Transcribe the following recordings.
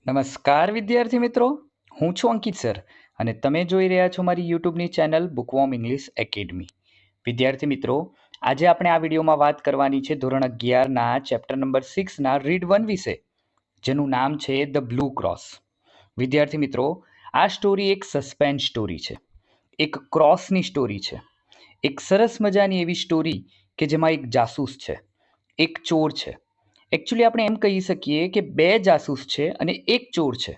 નમસ્કાર વિદ્યાર્થી મિત્રો, હું છું અંકિત સર અને તમે જોઈ રહ્યા છો મારી યુટ્યુબની ચેનલ બુકવોર્મ ઇંગ્લિશ એકેડમી. વિદ્યાર્થી મિત્રો, આજે આપણે આ વિડીયોમાં વાત કરવાની છે ધોરણ 11ના ચેપ્ટર નંબર 6ના રીડ 1 વિશે, જેનું નામ છે ધ બ્લુ ક્રોસ. વિદ્યાર્થી મિત્રો, આ સ્ટોરી એક સસ્પેન્સ સ્ટોરી છે, એક ક્રોસની સ્ટોરી છે, એક સરસ મજાની એવી સ્ટોરી કે જેમાં એક જાસૂસ છે, એક ચોર છે. એકચ્યુઅલી આપણે એમ કહી શકીએ કે બે જાસૂસ છે અને એક ચોર છે,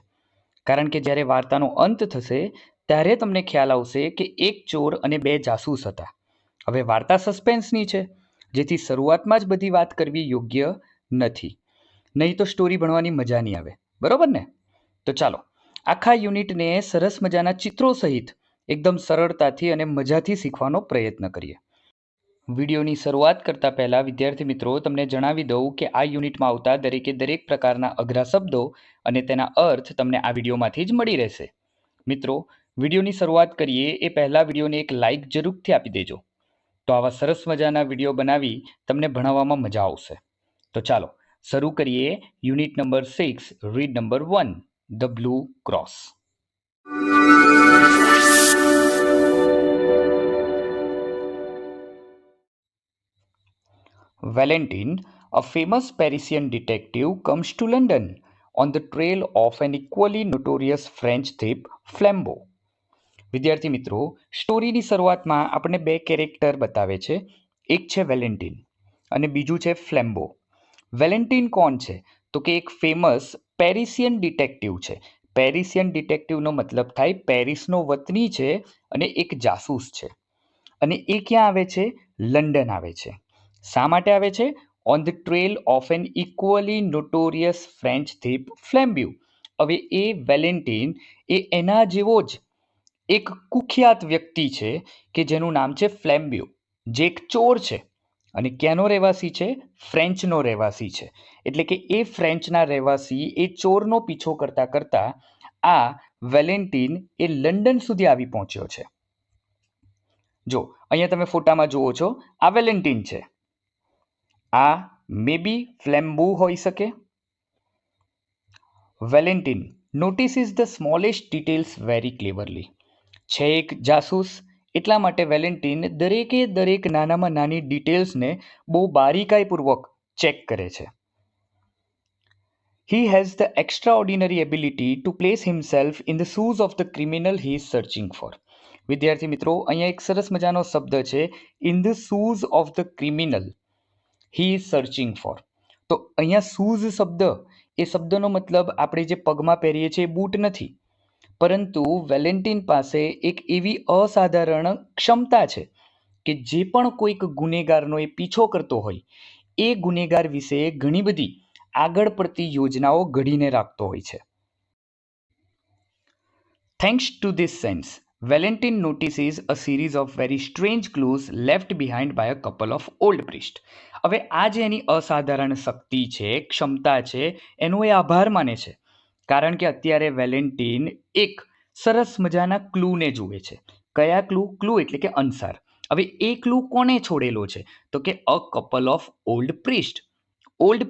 કારણ કે જ્યારે વાર્તાનો અંત થશે ત્યારે તમને ખ્યાલ આવશે કે એક ચોર અને બે જાસૂસ હતા. હવે વાર્તા સસ્પેન્સની છે, જેથી શરૂઆતમાં જ બધી વાત કરવી યોગ્ય નથી, નહીં તો સ્ટોરી ભણવાની મજા નહીં આવે, બરોબર ને? તો ચાલો આખા યુનિટને સરસ મજાના ચિત્રો સહિત એકદમ સરળતાથી અને મજાથી શીખવાનો પ્રયત્ન કરીએ. વિડીયોની શરૂઆત કરતાં પહેલાં વિદ્યાર્થી મિત્રો તમને જણાવી દઉં કે આ યુનિટમાં આવતા દરેક પ્રકારના અઘરા શબ્દો અને તેના અર્થ તમને આ વિડીયોમાંથી જ મળી રહેશે. મિત્રો, વિડીયોની શરૂઆત કરીએ એ પહેલાં વિડીયોને એક લાઇક જરૂરથી આપી દેજો, તો આવા સરસ મજાના વિડીયો બનાવી તમને ભણાવવામાં મજા આવશે. તો ચાલો શરૂ કરીએ unit number 6 read number 1 the blue cross. Valentine, a famous Parisian detective, comes to London on the trail of an equally notorious French thief, Flambeau. વિદ્યાર્થી મિત્રો, સ્ટોરીની શરૂઆતમાં આપણને બે કેરેક્ટર બતાવે છે. એક છે વેલેન્ટિન અને બીજું છે ફ્લેમ્બો. વેલેન્ટિન કોણ છે? તો કે એક ફેમસ પેરિસિયન ડિટેક્ટિવ છે. પેરિસિયન ડિટેક્ટિવનો મતલબ થાય પેરિસનો વતની છે અને એક જાસૂસ છે. અને એ ક્યાં આવે છે? લંડન આવે છે. શા માટે આવે છે? On the trail of an equally notorious French thief Flambeau. હવે એ વેલેન્ટિન એ એના જેવો જ એક કુખ્યાત વ્યક્તિ છે કે જેનું નામ છે ફ્લેમ્બ્યુ, જે એક ચોર છે અને ક્યાંનો રહેવાસી છે? ફ્રેન્ચનો રહેવાસી છે. એટલે કે એ ફ્રેન્ચના રહેવાસી એ ચોરનો પીછો કરતા કરતા આ વેલેન્ટિન એ લંડન સુધી આવી પહોંચ્યો છે. જો અહીંયા તમે ફોટામાં જુઓ છો, આ વેલેન્ટિન છે. આ મે બી ફ્લેમ્બુ હોઈ શકે. Valentin notices the smallest details very cleverly. છે એક જાસૂસ, એટલા માટે વેલેન્ટિન દરેક નાનામાં નાની ડિટેલ્સને બહુ બારીકાઈપૂર્વક ચેક કરે છે. He has the extraordinary ability to place himself in the shoes of the criminal he is searching for. વિદ્યાર્થી મિત્રો, અહીંયા એક સરસ મજાનો શબ્દ છે, in the shoes of the criminal he is searching four. તો અહીંયા શૂઝ શબ્દ, એ શબ્દનો મતલબ આપણે જે પગમાં પહેરીએ છીએ એ બૂટ નથી, પરંતુ વેલેન્ટિન પાસે એક એવી અસાધારણ ક્ષમતા છે કે જે પણ કોઈક ગુનેગારનો એ પીછો કરતો હોય એ ગુનેગાર વિશે ઘણી બધી આગળ પડતી યોજનાઓ ઘડીને રાખતો હોય છે. Thanks to this sense, Valentine notices a series of very strange clues left behind by a couple of old priests. હવે આ જે એની અસાધારણ શક્તિ છે, ક્ષમતા છે, એનો એ આભાર માને છે, કારણ કે અત્યારે વેલેન્ટિન એક સરસ મજાના ક્લૂને જુએ છે. કયા ક્લુ? ક્લુ એટલે કે અનસાર. હવે એ ક્લુ કોને છોડેલો છે? તો કે a couple of old priest. Old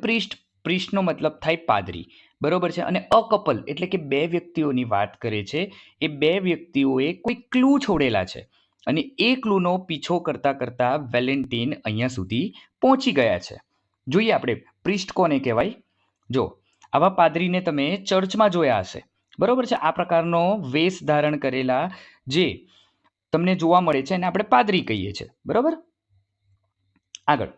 પ્રિસ્ટનો મતલબ થાય પાદરી, બરોબર છે? અને અ કપલ એટલે કે બે વ્યક્તિઓની વાત કરે છે. એ બે વ્યક્તિઓએ કોઈ ક્લુ છોડેલા છે અને એ ક્લુનો પીછો કરતા કરતા વેલેન્ટિન અહીંયા સુધી પહોંચી ગયા છે. જોઈએ આપણે પ્રિસ્ટ કોને કહેવાય. જો આવા પાદરીને તમે ચર્ચમાં જોયા હશે, બરોબર છે? આ પ્રકારનો વેશ ધારણ કરેલા જે તમને જોવા મળે છે એને આપણે પાદરી કહીએ છીએ, બરોબર? આગળ,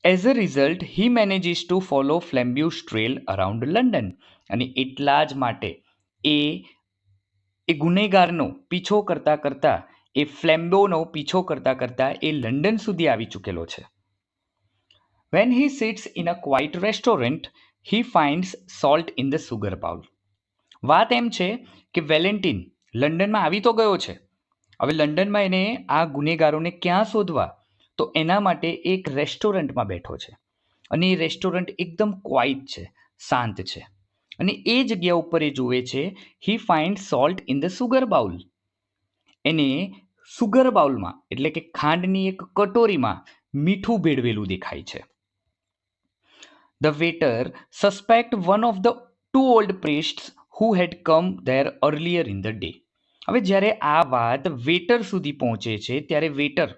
as a result he manages to follow Flambeau's trail around London. અને એટલા જ માટે એ ગુનેગારનો પીછો કરતા કરતા, એ ફ્લેમ્બોનો પીછો કરતા કરતા એ લંડન સુધી આવી ચૂકેલો છે. When he sits in a quite restaurant he ફાઇન્ડ્સ salt in the sugar bowl. વાત એમ છે કે વેલેન્ટિન લંડનમાં આવી તો ગયો છે. હવે લંડનમાં એને આ ગુનેગારોને ક્યાં શોધવા? તો એના માટે એક રેસ્ટોરન્ટમાં બેઠો છે અને એ રેસ્ટોરન્ટ એકદમ ક્વાઇટ છે, શાંત છે. અને એ જગ્યા ઉપર એ જુએ છે he find salt in the sugar bowl. એને સુગર બાઉલમાં એટલે કે ખાંડની એક કટોરીમાં મીઠું ભેળવેલું દેખાય છે. The waiter suspect one of the two old priests who had come there earlier in the day. હવે જ્યારે આ વાત વેટર સુધી પહોંચે છે ત્યારે વેટર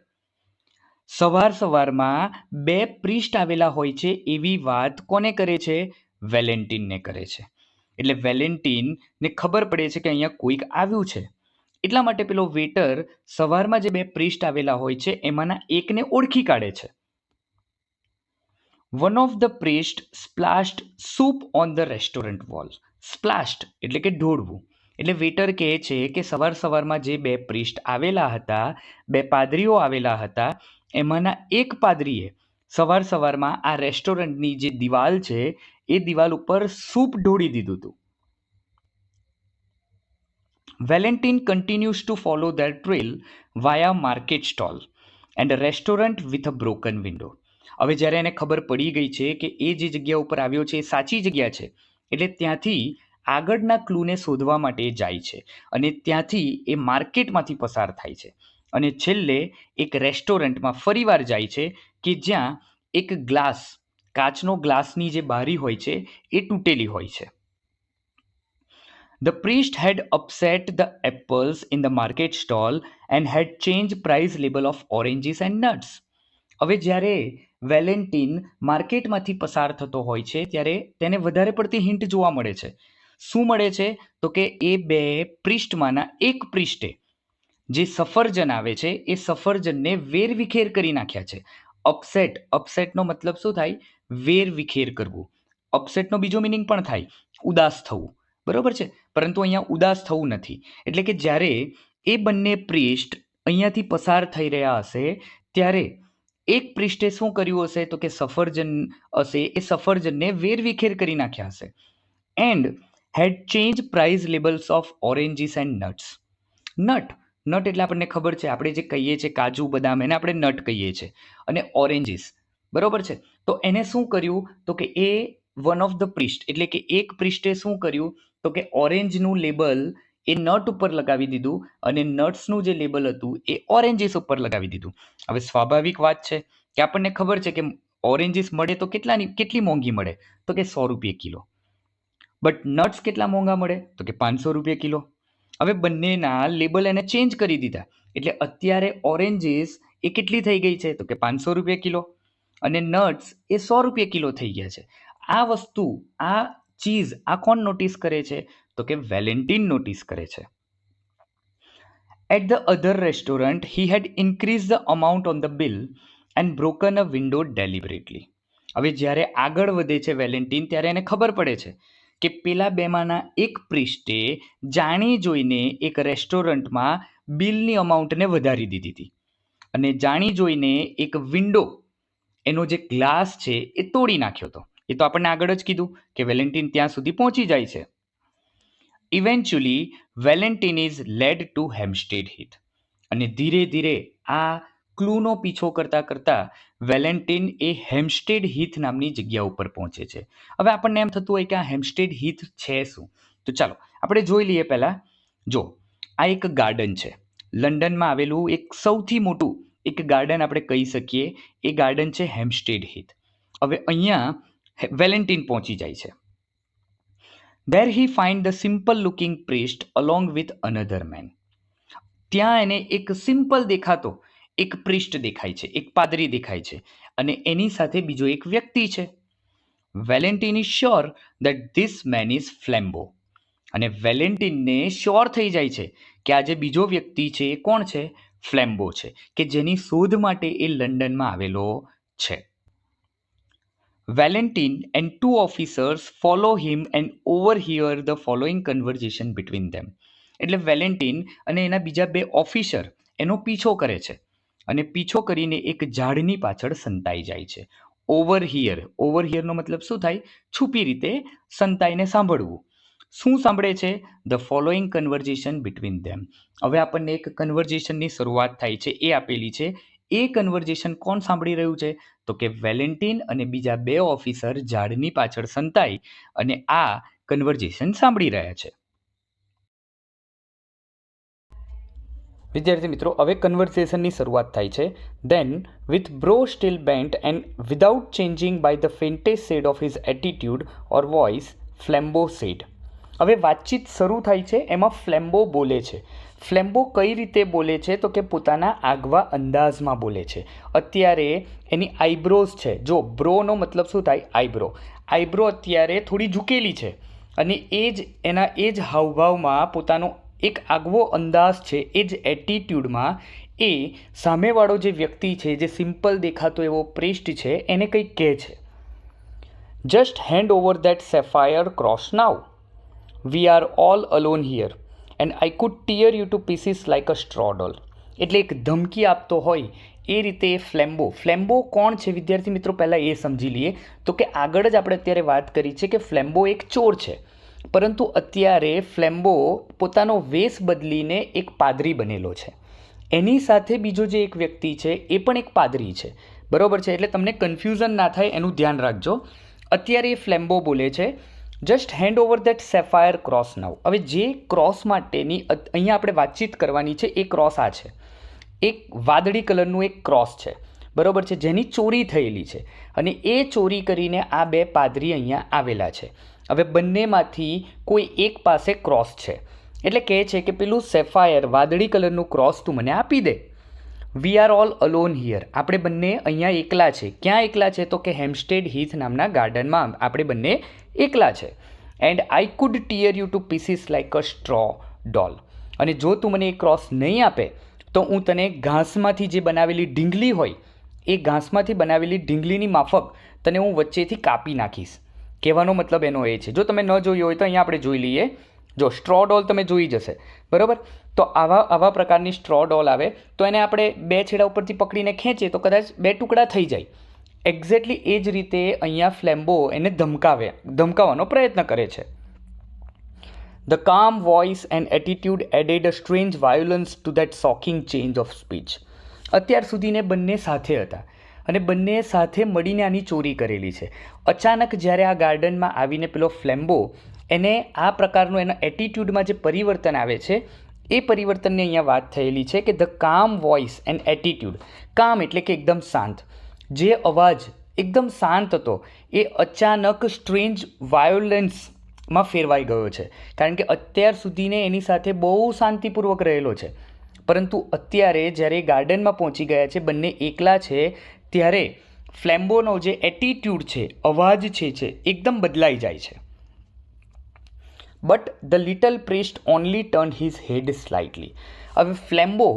સવારમાં બે પ્રિસ્ટ આવેલા હોય છે એવી વાત કોને કરે છે? વેલેન્ટિનને કરે છે. એટલે વેલેન્ટિનને ખબર પડે છે કે અહીંયા કોઈક આવ્યું છે, એટલા માટે પેલો વેટર સવારમાં જે બે પ્રિસ્ટ આવેલા હોય છે એમાંના એકને ઓળખી કાઢે છે. One of the priest splashed soup on the restaurant wall. Splashed એટલે કે ઢોળવું. એટલે વેટર કહે છે કે સવારમાં જે બે પ્રિસ્ટ આવેલા હતા, બે પાદરીઓ આવેલા હતા, એમાંના એક પાદરીએ સવારમાં આ રેસ્ટોરન્ટની જે દિવાલ છે એ દિવાલ ઉપર સૂપ ઢોળી દીધું હતું. Valentine continues to follow their trail via market stall and a restaurant with a broken window. હવે જ્યારે એને ખબર પડી ગઈ છે કે એ જે જગ્યા ઉપર આવ્યો છે એ સાચી જગ્યા છે, એટલે ત્યાંથી આગળના ક્લૂને શોધવા માટે જાય છે અને ત્યાંથી એ માર્કેટમાંથી પસાર થાય છે અને છેલ્લે એક રેસ્ટોરન્ટમાં ફરીવાર જાય છે કે જ્યાં એક ગ્લાસ, કાચનો ગ્લાસની જે બારી હોય છે એ તૂટેલી હોય છે. The priest had upset the apples in the market stall and had changed price label of oranges and nuts. હવે જ્યારે વેલેન્ટિન માર્કેટમાંથી પસાર થતો હોય છે ત્યારે તેને વધારે પડતી હિન્ટ જોવા મળે છે. શું મળે છે? તો કે એ બે પ્રિસ્ટમાંના એક પ્રિસ્ટે જે સફરજન આવે છે એ સફરજનને વેરવિખેર કરી નાખ્યા છે. અપસેટનો મતલબ શું થાય? વેરવિખેર કરવું. અપસેટનો બીજો મિનિંગ પણ થાય ઉદાસ થવું, બરોબર છે, પરંતુ અહીંયા ઉદાસ થવું નથી. એટલે કે જ્યારે એ બંને પ્રિસ્ટ અહીંયાથી પસાર થઈ રહ્યા હશે ત્યારે એક પ્રિસ્ટે શું કર્યું હશે? તો કે સફરજન હશે એ સફરજનને વેરવિખેર કરી નાખ્યા હશે. And had change price labels of oranges and nuts. Nut એટલે આપણને ખબર છે, આપણે જે કહીએ છીએ કાજુ બદામ એને આપણે નટ કહીએ છીએ, અને ઓરેન્જીસ, બરોબર છે. તો એને શું કર્યું? તો કે એ વન ઓફ ધ પ્રિસ્ટ એટલે કે એક પ્રિસ્ટે શું કર્યું? તો કે ઓરેન્જનું લેબલ એ નટ ઉપર લગાવી દીધું અને નટ્સનું જે લેબલ હતું એ ઓરેન્જીસ ઉપર લગાવી દીધું. હવે સ્વાભાવિક વાત છે કે આપણને ખબર છે કે ઓરેન્જીસ મળે તો કેટલી મોંઘી મળે? તો કે 100 રૂપિયા કિલો. બટ નટ્સ કેટલા મોંઘા મળે? તો કે 500 રૂપિયા કિલો. હવે બંનેના લેબલ એને ચેન્જ કરી દીધા એટલે અત્યારે ઓરેન્જીસ એ કેટલી થઈ ગઈ છે? તો કે 500 રૂપિયા કિલો અને નટ્સ એ 100 રૂપિયા કિલો થઈ ગયા છે. આ વસ્તુ, આ ચીઝ, આ કોણ નોટિસ કરે છે? તો કે વેલેન્ટિન નોટિસ કરે છે. At the other restaurant he had increase the amount on the bill and broken a window deliberately. હવે જ્યારે આગળ વધે છે વેલેન્ટિન ત્યારે એને ખબર પડે છે કે પેલા બેમાંના એક પ્રિસ્ટે જાણી જોઈને એક રેસ્ટોરન્ટમાં બિલની અમાઉન્ટને વધારી દીધી હતી અને જાણી જોઈને એક વિન્ડો, એનો જે ગ્લાસ છે એ તોડી નાખ્યો હતો. એ તો આપણને આગળ જ કીધું કે વેલેન્ટિન ત્યાં સુધી પહોંચી જાય છે. Eventually Valentin is led to Hampstead Heath. અને ધીરે ધીરે આ ક્લૂનો પીછો કરતાં કરતાં વેલેન્ટિન એ હેમ્સ્ટેડ હીથ નામની જગ્યા ઉપર પહોંચે છે. હવે આપણને એમ થતું હોય કે આ હેમ્સ્ટેડ હીથ છે શું? તો ચાલો આપણે જોઈ લઈએ. પહેલાં જો, આ એક ગાર્ડન છે, લંડનમાં આવેલું એક સૌથી મોટું એક ગાર્ડન આપણે કહી શકીએ. એ ગાર્ડન છે હેમ્સ્ટેડ હીથ. હવે અહીંયા વેલેન્ટિન પહોંચી જાય છે. There he find the simple looking priest along with another man. ત્યાં એને એક સિમ્પલ દેખાતો એક પ્રિસ્ટ દેખાય છે, એક પાદરી દેખાય છે અને એની સાથે બીજો એક વ્યક્તિ છે. Valentin is sure that this man is Flambeau. અને વેલેન્ટિનને શ્યોર થઈ જાય છે કે આ જે બીજો વ્યક્તિ છે એ કોણ છે? ફ્લેમ્બો છે, કે જેની શોધ માટે એ લંડનમાં આવેલો છે. Valentine and two officers follow him and overhear the following conversation between them. એટલે વેલેન્ટિન અને એના બીજા બે ઓફિસર એનો પીછો કરે છે અને પીછો કરીને એક ઝાડની પાછળ સંતાઈ જાય છે. ઓવરહિયરનો મતલબ શું થાય? છુપી રીતે સંતાઈને સાંભળવું. શું સાંભળે છે? ધ ફોલોઈંગ કન્વર્ઝેશન બિટવીન ધેમ. હવે આપણને એક કન્વર્ઝેશનની શરૂઆત થાય છે, એ આપેલી છે. એ કન્વર્ઝેશન કોણ સાંભળી રહ્યું છે? તો કે વેલેન્ટિન અને બીજા બે ઓફિસર ઝાડની પાછળ સંતાઈ અને આ કન્વર્ઝેશન સાંભળી રહ્યા છે. વિદ્યાર્થી મિત્રો, હવે કન્વર્ઝેશનની શરૂઆત થાય છે. Then with brow still bent and without changing by the faintest shade of his attitude or voice, Flambeau said. હવે વાતચીત શરૂ થાય છે, એમાં ફ્લેમ્બો બોલે છે. ફ્લેમ્બો કઈ રીતે બોલે છે તો કે પોતાના આગવા અંદાજમાં બોલે છે. અત્યારે એની આઈબ્રોઝ છે, જો બ્રોનો મતલબ શું થાય? આઈબ્રો અત્યારે થોડી ઝૂકેલી છે અને એ જ હાવભાવમાં પોતાનો એક આગવો અંદાજ છે, એ જ એટીટ્યૂડમાં એ સામેવાળો જે વ્યક્તિ છે, જે સિમ્પલ દેખાતો એવો પ્રિસ્ટ છે, એને કંઈક કહે છે. Just hand over that sapphire cross now. We are all alone here and I could tear you to pieces like a straw doll. એટલે એક ધમકી આપતો હોય એ રીતે ફ્લેમ્બો કોણ છે વિદ્યાર્થી મિત્રો? પહેલાં એ સમજી લઈએ. તો કે આગળ જ આપણે અત્યારે વાત કરી છે કે ફ્લેમ્બો એક ચોર છે, પરંતુ અત્યારે ફ્લેમ્બો પોતાનો વેશ બદલીને એક પાદરી બનેલો છે. એની સાથે બીજો જે એક વ્યક્તિ છે એ પણ એક પાદરી છે, બરાબર છે? એટલે તમને કન્ફ્યુઝન ના થાય એનું ધ્યાન રાખજો. અત્યારે એ ફ્લેમ્બો બોલે છે just hand over that sapphire cross now. હવે જે ક્રોસ માટેની અહીંયા આપણે વાતચીત કરવાની છે એ ક્રોસ આ છે, એક વાદળી કલરનું એક ક્રોસ છે, બરાબર છે, જેની ચોરી થયેલી છે અને એ ચોરી કરીને આ બે પાદરી અહીંયા આવેલા છે. હવે બંનેમાંથી કોઈ એક પાસે ક્રોસ છે, એટલે કહે છે કે પેલું સેફાયર વાદળી કલરનું ક્રોસ તું મને આપી દે. We are all alone here. આપણે બંને અહીંયા એકલા છે. ક્યાં એકલા છે તો કે હેમ્પસ્ટેડ હીથ નામના ગાર્ડનમાં આપણે બંને એકલા છે. And I could tear you to pieces like a straw doll. અને જો તું મને એ ક્રોસ નહીં આપે તો હું તને ઘાસમાંથી જે બનાવેલી ઢીંગલી હોય એ ઘાસમાંથી બનાવેલી ઢીંગલીની માફક તને હું વચ્ચેથી કાપી નાખીશ. કહેવાનો મતલબ એનો એ છે. જો તમે ન જોયું હોય તો અહીંયા આપણે જોઈ લઈએ. જો સ્ટ્રો ડોલ તમે જોઈ જશે, બરાબર? તો આવા પ્રકારની સ્ટ્રો ડોલ આવે તો એને આપણે બે છેડા ઉપરથી પકડીને ખેંચીએ તો કદાચ બે ટુકડા થઈ જાય. એક્ઝેક્ટલી એ જ રીતે અહીંયા ફ્લેમ્બો એને ધમકાવવાનો પ્રયત્ન કરે છે. The calm voice and attitude added a strange violence to that shocking change of speech. અત્યાર સુધીને બંને સાથે હતા અને બંને સાથે મળીને આની ચોરી કરેલી છે. અચાનક જ્યારે આ ગાર્ડનમાં આવીને પેલો ફ્લેમ્બો એને આ પ્રકારનું એના એટીટ્યૂડમાં જે પરિવર્તન આવે છે એ પરિવર્તનની અહીંયા વાત થયેલી છે કે the calm voice and attitude. કામ એટલે કે એકદમ શાંત, જે અવાજ એકદમ શાંત હતો એ અચાનક સ્ટ્રેન્જ વાયોલન્સમાં ફેરવાઈ ગયો છે. કારણ કે અત્યાર સુધીને એની સાથે બહુ શાંતિપૂર્વક રહેલો છે, પરંતુ અત્યારે જ્યારે ગાર્ડનમાં પહોંચી ગયા છે, બંને એકલા છે, ત્યારે ફ્લેમ્બોનો જે એટીટ્યૂડ છે, અવાજ છે એકદમ બદલાઈ જાય છે. But the little priest only turn his head slightly. હવે ફ્લેમ્બો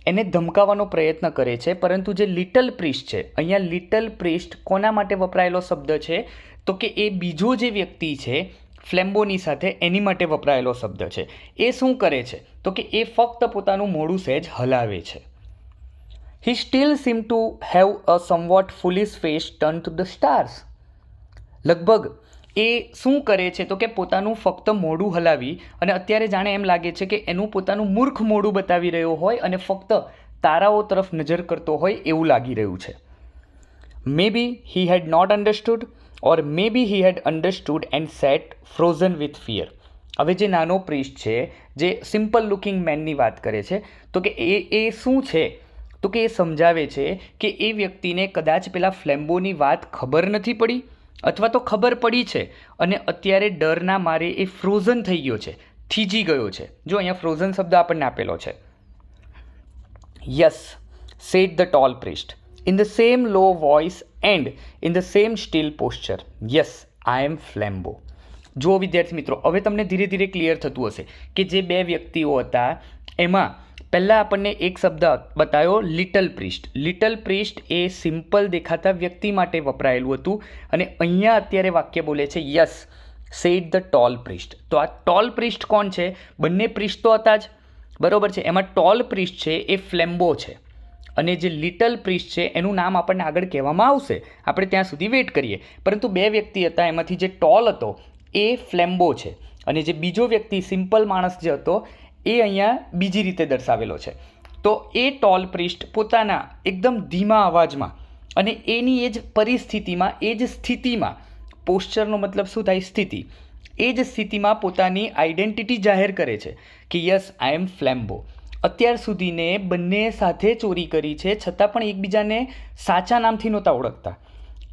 એને ધમકાવવાનો પ્રયત્ન કરે છે, પરંતુ જે લિટલ પ્રિસ્ટ છે, અહીંયા લિટલ પ્રિસ્ટ કોના માટે વપરાયેલો શબ્દ છે તો કે એ બીજો જે વ્યક્તિ છે ફ્લેમ્બોની સાથે એની માટે વપરાયેલો શબ્દ છે. એ શું કરે છે તો કે એ ફક્ત પોતાનું મોઢું સહેજ હલાવે છે. He still seem to have a somewhat foolish face turn to the stars. લગભગ એ શું કરે છે તો કે પોતાનું ફક્ત મોઢું હલાવી અને અત્યારે જાણે એમ લાગે છે કે એનું પોતાનું મૂર્ખ મોઢું બતાવી રહ્યો હોય અને ફક્ત તારાઓ તરફ નજર કરતો હોય એવું લાગી રહ્યું છે. May be he had not understood or may be he had understood and sat frozen with fear. હવે જે નાનો પ્રિસ્ટ છે, જે સિમ્પલ લુકિંગ મેનની વાત કરે છે, તો કે એ શું છે તો કે એ સમજાવે છે કે એ વ્યક્તિને કદાચ પેલા ફ્લેમ્બોની વાત ખબર નથી પડી અથવા તો ખબર પડી છે અને અત્યારે ડરના મારે એ ફ્રોઝન થઈ ગયો છે, થીજી ગયો છે. જો અહીંયા ફ્રોઝન શબ્દ આપણને આપેલો છે. Yes said the tall priest in the same low voice and in the same still posture. Yes I am Flambeau. જો વિદ્યાર્થી મિત્રો, હવે તમને ધીરે ધીરે ક્લિયર થતું હશે કે જે બે વ્યક્તિઓ હતા એમાં પહેલાં આપણને એક શબ્દ બતાવ્યો લિટલ પ્રિસ્ટ. લિટલ પ્રિસ્ટ એ સિમ્પલ દેખાતા વ્યક્તિ માટે વપરાયેલું હતું અને અહીંયા અત્યારે વાક્ય બોલે છે yes said the tall priest. તો આ ટોલ પ્રિસ્ટ કોણ છે? બંને પ્રિસ્ટ તો હતા જ, બરાબર છે. એમાં ટોલ પ્રિસ્ટ છે એ ફ્લેમ્બો છે અને જે લિટલ પ્રિસ્ટ છે એનું નામ આપણને આગળ કહેવામાં આવશે, આપણે ત્યાં સુધી વેઇટ કરીએ. પરંતુ બે વ્યક્તિ હતા, એમાંથી જે ટોલ હતો એ ફ્લેમ્બો છે અને જે બીજો વ્યક્તિ સિમ્પલ માણસ જે હતો એ અહીંયા બીજી રીતે દર્શાવેલો છે. તો એ ટોલ પ્રિસ્ટ પોતાના એકદમ ધીમા અવાજમાં અને એની એ જ પરિસ્થિતિમાં, એ જ સ્થિતિમાં, પોસ્ચરનો મતલબ શું થાય? સ્થિતિ. એ જ સ્થિતિમાં પોતાની આઈડેન્ટિટી જાહેર કરે છે કે યસ આઈ એમ ફ્લેમ્બો. અત્યાર સુધીને બંને સાથે ચોરી કરી છે, છતાં પણ એકબીજાને સાચા નામથી નહોતા ઓળખતા.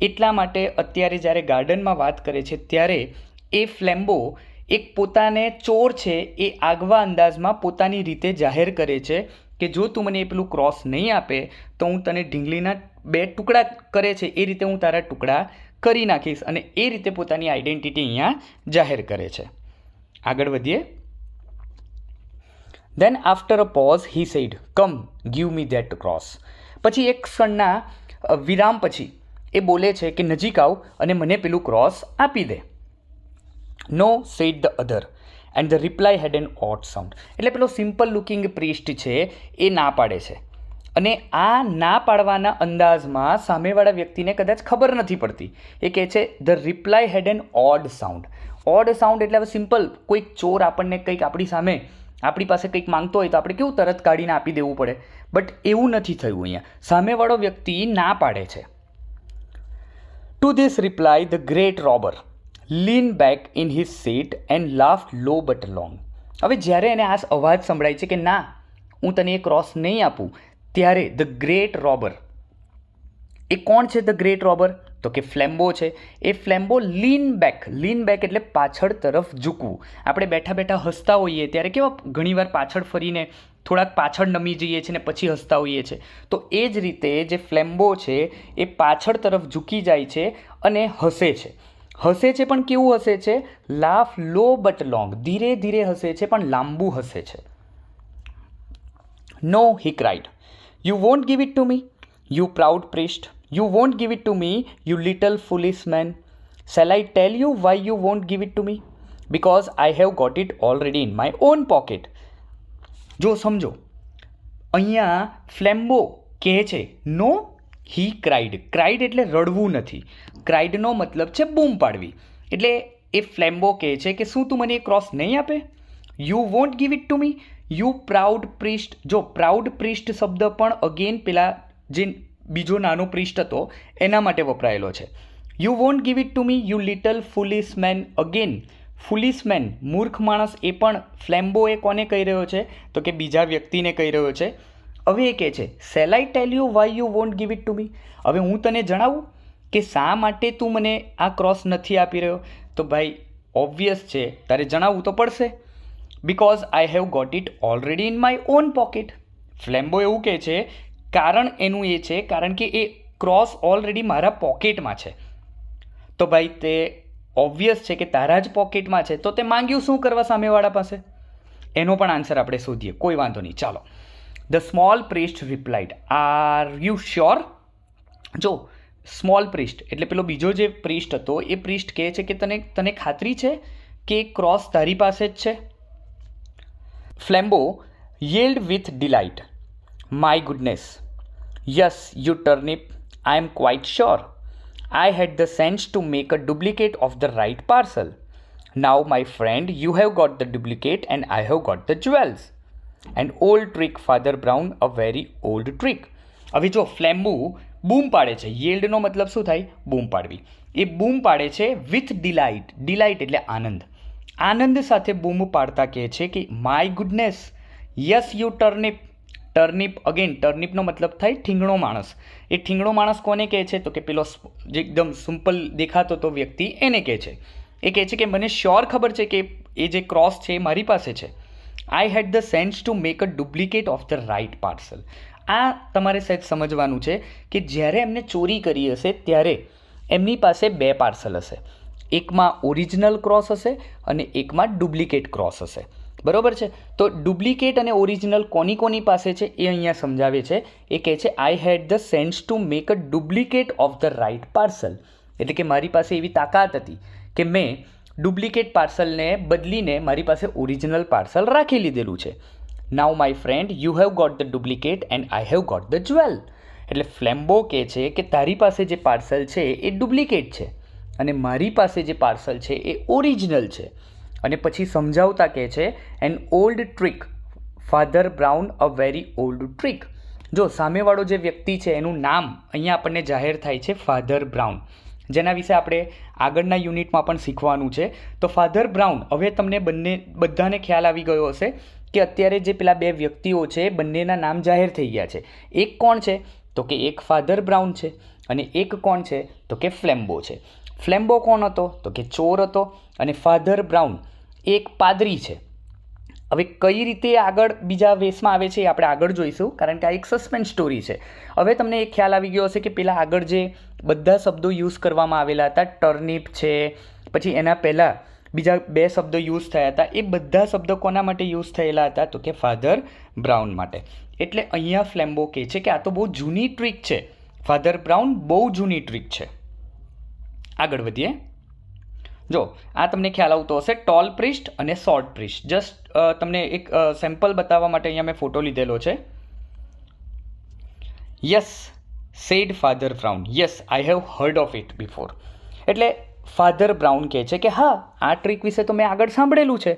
એટલા માટે અત્યારે જ્યારે ગાર્ડનમાં વાત કરે છે ત્યારે એ ફ્લેમ્બો એક પોતાને ચોર છે એ આગવા અંદાજમાં પોતાની રીતે જાહેર કરે છે કે જો તું મને એ પેલું ક્રોસ નહીં આપે તો હું તને ઢીંગલીના 2 ટુકડા કરે છે એ રીતે હું તારા ટુકડા કરી નાખીશ, અને એ રીતે પોતાની આઈડેન્ટિટી અહીંયા જાહેર કરે છે. આગળ વધીએ. Then after a pause he said, come give me that cross. પછી એક ક્ષણના વિરામ પછી એ બોલે છે કે નજીક આવ અને મને પેલું ક્રોસ આપી દે. No said the other and the reply had an odd sound. એટલે પેલો સિમ્પલ લુકિંગ પ્રિસ્ટ છે એ ના પાડે છે, અને આ ના પાડવાના અંદાજમાં સામેવાળા વ્યક્તિને કદાચ ખબર નથી પડતી. એ કહે છે the reply had an odd sound. Odd sound એટલે હવે સિમ્પલ, કોઈક ચોર આપણને કંઈક આપણી સામે આપણી પાસે કંઈક માંગતો હોય તો આપણે કેવું તરત કાઢીને આપી દેવું પડે, બટ એવું નથી થયું અહીંયા. સામેવાળો વ્યક્તિ ના પાડે છે. To this reply the great robber lean back in his seat and laughed low but long. હવે જ્યારે એને આ અવાજ સંભળાય છે કે ના, હું તને એ ક્રોસ નહીં આપું, ત્યારે ધ ગ્રેટ રોબર, એ કોણ છે ધ ગ્રેટ રોબર? તો કે ફ્લેમ્બો છે. એ ફ્લેમ્બો લીન બેક એટલે પાછળ તરફ ઝૂકવું. આપણે બેઠા બેઠા હસતા હોઈએ ત્યારે કેવા ઘણીવાર પાછળ ફરીને થોડાક પાછળ નમી જઈએ છીએ ને પછી હસતા હોઈએ છીએ, તો એ જ રીતે જે ફ્લેમ્બો છે એ પાછળ તરફ ઝૂકી જાય છે અને હસે છે. હસે છે પણ કેવું હસે છે? Laugh low but long. ધીરે ધીરે હસે છે પણ લાંબુ હસે છે. No, he cried, you won't give it to me, you proud priest. You won't give it to me, you little foolish man. Shall I tell you why you won't give it to me? Because I have got it already in my own pocket. જો સમજો, અહીંયા ફ્લેમ્બો કહે છે no, he cried. Cried એટલે રડવું નથી. ક્રાઇડનો મતલબ છે બૂમ પાડવી. એટલે એ ફ્લેમ્બો કહે છે કે શું તું મને એ ક્રોસ નહીં આપે? You won't give it to me, you proud priest. જો પ્રાઉડ પ્રિસ્ટ શબ્દ પણ અગેન પેલા જે બીજો નાનો પ્રિસ્ટ હતો એના માટે વપરાયેલો છે. You won't give it to me, you little foolish man. Again foolish man, મૂર્ખ માણસ, એ પણ ફ્લેમ્બો એ કોને કહી રહ્યો છે? તો કે બીજા વ્યક્તિને કહી રહ્યો છે. હવે એ કહે છે shall I tell you why you won't give it to me. હવે હું તને જણાવું કે શા માટે તું મને આ ક્રોસ નથી આપી રહ્યો? તો ભાઈ ઓબ્વિયસ છે, તારે જણાવવું તો પડશે. Because I have got it already in my own pocket. Flambeau એવું કહે છે, કારણ એનું એ છે કારણ કે એ ક્રોસ ઓલરેડી મારા પોકેટમાં છે. તો ભાઈ તે ઓબ્વિયસ છે કે તારા જ પોકેટમાં છે, તો તે માંગ્યું શું કરવા સામેવાળા પાસે? એનો પણ આન્સર આપણે શોધીએ, કોઈ વાંધો નહીં. ચાલો. The small priest replied, are you sure? જો સ્મોલ પ્રિસ્ટ એટલે પેલો બીજો જે પ્રિસ્ટ હતો એ પ્રિસ્ટ કહે છે કે તને ખાતરી છે કે ક્રોસ તારી પાસે જ છે? ફ્લેમ્બો yelled with delight, my goodness, yes, you turnip, I am quite sure. I had the sense to make a duplicate of the right parcel. Now, my friend, you have got the duplicate and I have got the jewels. An old trick, Father Brown, a very old trick. હવે જો ફ્લેમ્બો બૂમ પાડે છે, યેલ્ડનો મતલબ શું થાય? બૂમ પાડવી. એ બૂમ પાડે છે વિથ ડિલાઇટ. ડિલાઇટ એટલે આનંદ. આનંદ સાથે બૂમ પાડતા કહે છે કે my goodness, yes you turnip. Turnip, again ટર્નિપનો મતલબ થાય ઠીંગણો માણસ. એ ઠીંગણો માણસ કોને કહે છે? તો કે પેલો જે એકદમ સિમ્પલ દેખાતો તો વ્યક્તિ એને કહે છે. એ કહે છે કે મને શ્યોર ખબર છે કે એ જે ક્રોસ છે એ મારી પાસે છે. I had the sense to make a duplicate of the right parcel. આ તમારે સહેજ સમજવાનું છે કે જ્યારે એમને ચોરી કરી હશે ત્યારે એમની પાસે 2 પાર્સલ હશે. એકમાં ઓરિજિનલ ક્રોસ હશે અને એકમાં ડુપ્લિકેટ ક્રોસ હશે. બરાબર છે? તો ડુપ્લિકેટ અને ઓરિજિનલ કોની પાસે છે એ અહીંયા સમજાવે છે. એ કહે છે I had the sense to make a duplicate of the right parcel. એટલે કે મારી પાસે એવી તાકાત હતી કે મેં ડુપ્લિકેટ પાર્સલને બદલીને મારી પાસે ઓરિજિનલ પાર્સલ રાખી લીધેલું છે. Now my friend, you have got the duplicate and I have got the jewel. એટલે ફ્લેમ્બો કહે છે કે તારી પાસે જે પાર્સલ છે એ ડુપ્લિકેટ છે અને મારી પાસે જે પાર્સલ છે એ ઓરિજિનલ છે. અને પછી સમજાવતા કહે છે an old trick, father brown, a very old trick. જો સામેવાળો જે વ્યક્તિ છે એનું નામ અહીંયા આપણને જાહેર થાય છે ફાધર બ્રાઉન, જેના વિશે આપણે આગળના યુનિટમાં પણ શીખવાનું છે. તો ફાધર બ્રાઉન, હવે તમને બધાને ખ્યાલ આવી ગયો હશે કે અત્યારે જે પેલા 2 વ્યક્તિઓ છે બંનેના નામ જાહેર થઈ ગયા છે. એક કોણ છે? તો કે એક ફાધર બ્રાઉન છે અને એક કોણ છે? તો કે ફ્લેમ્બો છે. ફ્લેમ્બો કોણ હતો? તો કે ચોર હતો. અને ફાધર બ્રાઉન એ એક પાદરી છે. હવે કઈ રીતે આગળ બીજા વેશમાં આવે છે એ આપણે આગળ જોઈશું, કારણ કે આ એક સસ્પેન્સ સ્ટોરી છે. હવે તમને એક ખ્યાલ આવી ગયો હશે કે પેલા આગળ જે બધા શબ્દો યુઝ કરવામાં આવેલા હતા, ટર્નિપ છે, પછી એના પહેલાં બીજા 2 શબ્દો યુઝ થયા હતા, એ બધા શબ્દો કોના માટે યુઝ થયેલા હતા? તો કે ફાધર બ્રાઉન માટે. એટલે અહીંયા ફ્લેમ્બો કહે છે કે આ તો બહુ જૂની ટ્રીક છે, ફાધર બ્રાઉન બહુ જૂની ટ્રીક છે. આગળ વધીએ. જો આ તમને ખ્યાલ આવતો હશે, ટોલ પ્રિસ્ટ અને શોર્ટ પ્રિસ્ટ. જસ્ટ તમને એક સેમ્પલ બતાવવા માટે અહીંયા મેં ફોટો લીધેલો છે. Yes said Father Brown, yes I have heard of it before. એટલે ફાધર બ્રાઉન કહે છે કે હા, આ ટ્રીક વિશે તો મેં આગળ સાંભળેલું છે.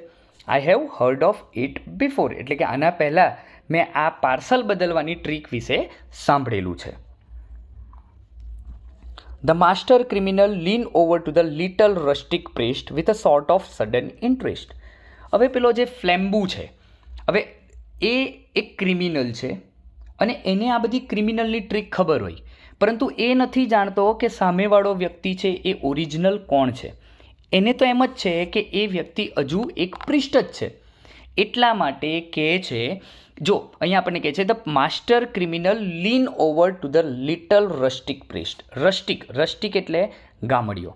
આઈ have heard of it before એટલે કે આના પહેલાં મેં આ પાર્સલ બદલવાની ટ્રીક વિશે સાંભળેલું છે. The master criminal leaned over to the little rustic priest with a sort of sudden interest. હવે પેલો જે ફ્લેમ્બુ છે, હવે એ એક ક્રિમિનલ છે અને એને આ બધી ક્રિમિનલની ટ્રીક ખબર હોય, પરંતુ એ નથી જાણતો કે સામેવાળો વ્યક્તિ છે એ ઓરિજિનલ કોણ છે. એને તો એમ જ છે કે એ વ્યક્તિ હજુ એક પ્રિસ્ટ જ છે. એટલા માટે કહે છે, જો અહીંયા આપણને કહે છે the master criminal lean over to the little rustic priest. Rustic એટલે ગામડિયો,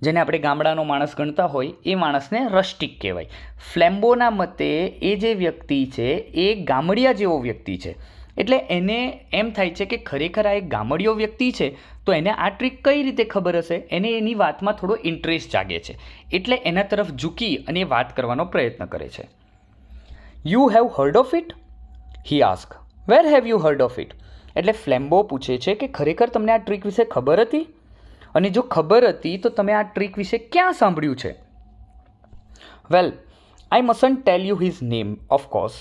જેને આપણે ગામડાનો માણસ ગણતા હોય એ માણસને રસ્ટિક કહેવાય. ફ્લેમ્બોના મતે એ જે વ્યક્તિ છે એ ગામડિયા જેવો વ્યક્તિ છે. એટલે એને એમ થાય છે કે ખરેખર આ એક ગામડિયો વ્યક્તિ છે, તો એને આ ટ્રીક કઈ રીતે ખબર હશે? એને એની વાતમાં થોડો ઇન્ટરેસ્ટ જાગે છે, એટલે એના તરફ ઝૂકી અને વાત કરવાનો પ્રયત્ન કરે છે. You have heard of it? He ask. Where have you heard of it? એટલે ફ્લેમ્બો પૂછે છે કે ખરેખર તમને આ ટ્રીક વિશે ખબર હતી? અને જો ખબર હતી તો તમે આ ટ્રીક વિશે ક્યાં સાંભળ્યું છે? Well, I mustn't tell you his name of course,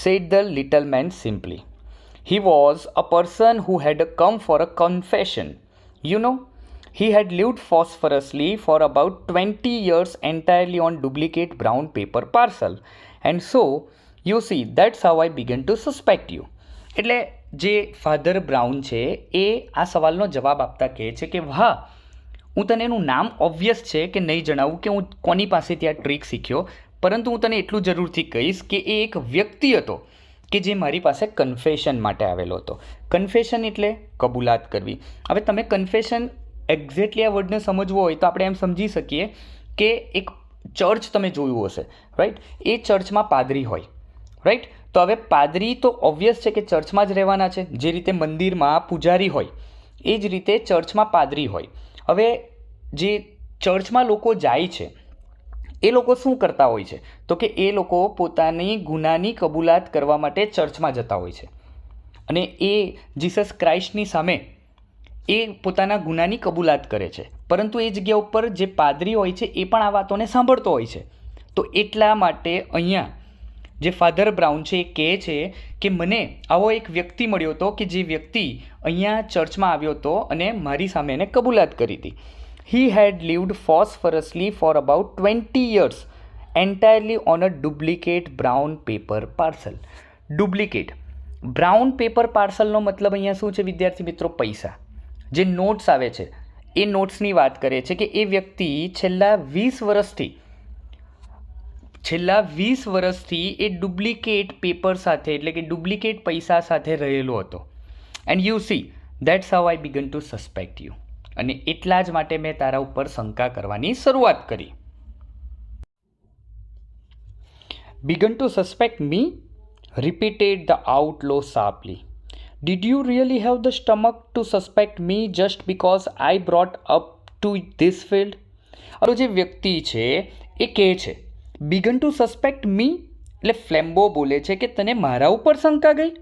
said the little man simply. He was a person who had come for a confession. You know, he had lived phosphorously for about 20 years entirely on duplicate brown paper parcel. And so, you see, that's how I began to suspect you. એટલે જે father brown છે એ આ સવાલનો જવાબ આપતા કહે છે કે વાહ, હું તને એનું નામ ઓબ્વિયસ છે કે નહીં જણાવું કે હું કોની પાસેથી આ ટ્રીક શીખ્યો, પરંતુ હું તને એટલું જરૂરથી કહીશ કે એ એક વ્યક્તિ હતો કે જે મારી પાસે કન્ફેશન માટે આવેલો હતો. કન્ફેશન એટલે કબૂલાત કરવી. હવે તમે કન્ફેશન એક્ઝેક્ટલી આ વર્ડને સમજવો હોય તો આપણે એમ સમજી શકીએ કે એક ચર્ચ તમે જોયું હશે, રાઈટ? એ ચર્ચમાં પાદરી હોય, રાઈટ? તો હવે પાદરી તો ઓબ્વિયસ છે કે ચર્ચમાં જ રહેવાના છે. જે રીતે મંદિરમાં પૂજારી હોય એ જ રીતે ચર્ચમાં પાદરી હોય. હવે જે ચર્ચમાં લોકો જાય છે એ લોકો શું કરતા હોય છે? તો કે એ લોકો પોતાની ગુનાની કબૂલાત કરવા માટે ચર્ચમાં જતા હોય છે અને એ જીસસ ક્રાઇસ્ટની સામે એ પોતાના ગુનાની કબૂલાત કરે છે. પરંતુ એ જગ્યા ઉપર જે પાદરી હોય છે એ પણ આ વાતોને સાંભળતો હોય છે. તો એટલા માટે અહીંયા જે ફાધર બ્રાઉન છે એ કહે છે કે મને આવો એક વ્યક્તિ મળ્યો હતો કે જે વ્યક્તિ અહીંયા ચર્ચમાં આવ્યો હતો અને મારી સામે એને કબૂલાત કરી હતી. He had lived phosphorously for about 20 years entirely on a duplicate brown paper parcel. Duplicate brown paper parcelનો મતલબ અહીંયા શું છે વિદ્યાર્થી મિત્રો? પૈસા. જે નોટ્સ આવે છે એ નોટ્સની વાત કરે છે કે એ વ્યક્તિ છેલ્લા 20 વર્ષથી એ ડુપ્લિકેટ પેપર સાથે એટલે કે ડુપ્લિકેટ પૈસા સાથે રહેલો હતો. And you see that's how I began to suspect you. અને એટલા જ માટે મેં તારા ઉપર શંકા કરવાની શરૂઆત કરી. Began to suspect me? Repeated the outlaw sharply. Did you really have the stomach to suspect me just because I brought up to this field? હવે જે વ્યક્તિ છે એ કહે છે began to suspect me, એટલે ફ્લેમ્બો બોલે છે કે તને મારા ઉપર શંકા ગઈ?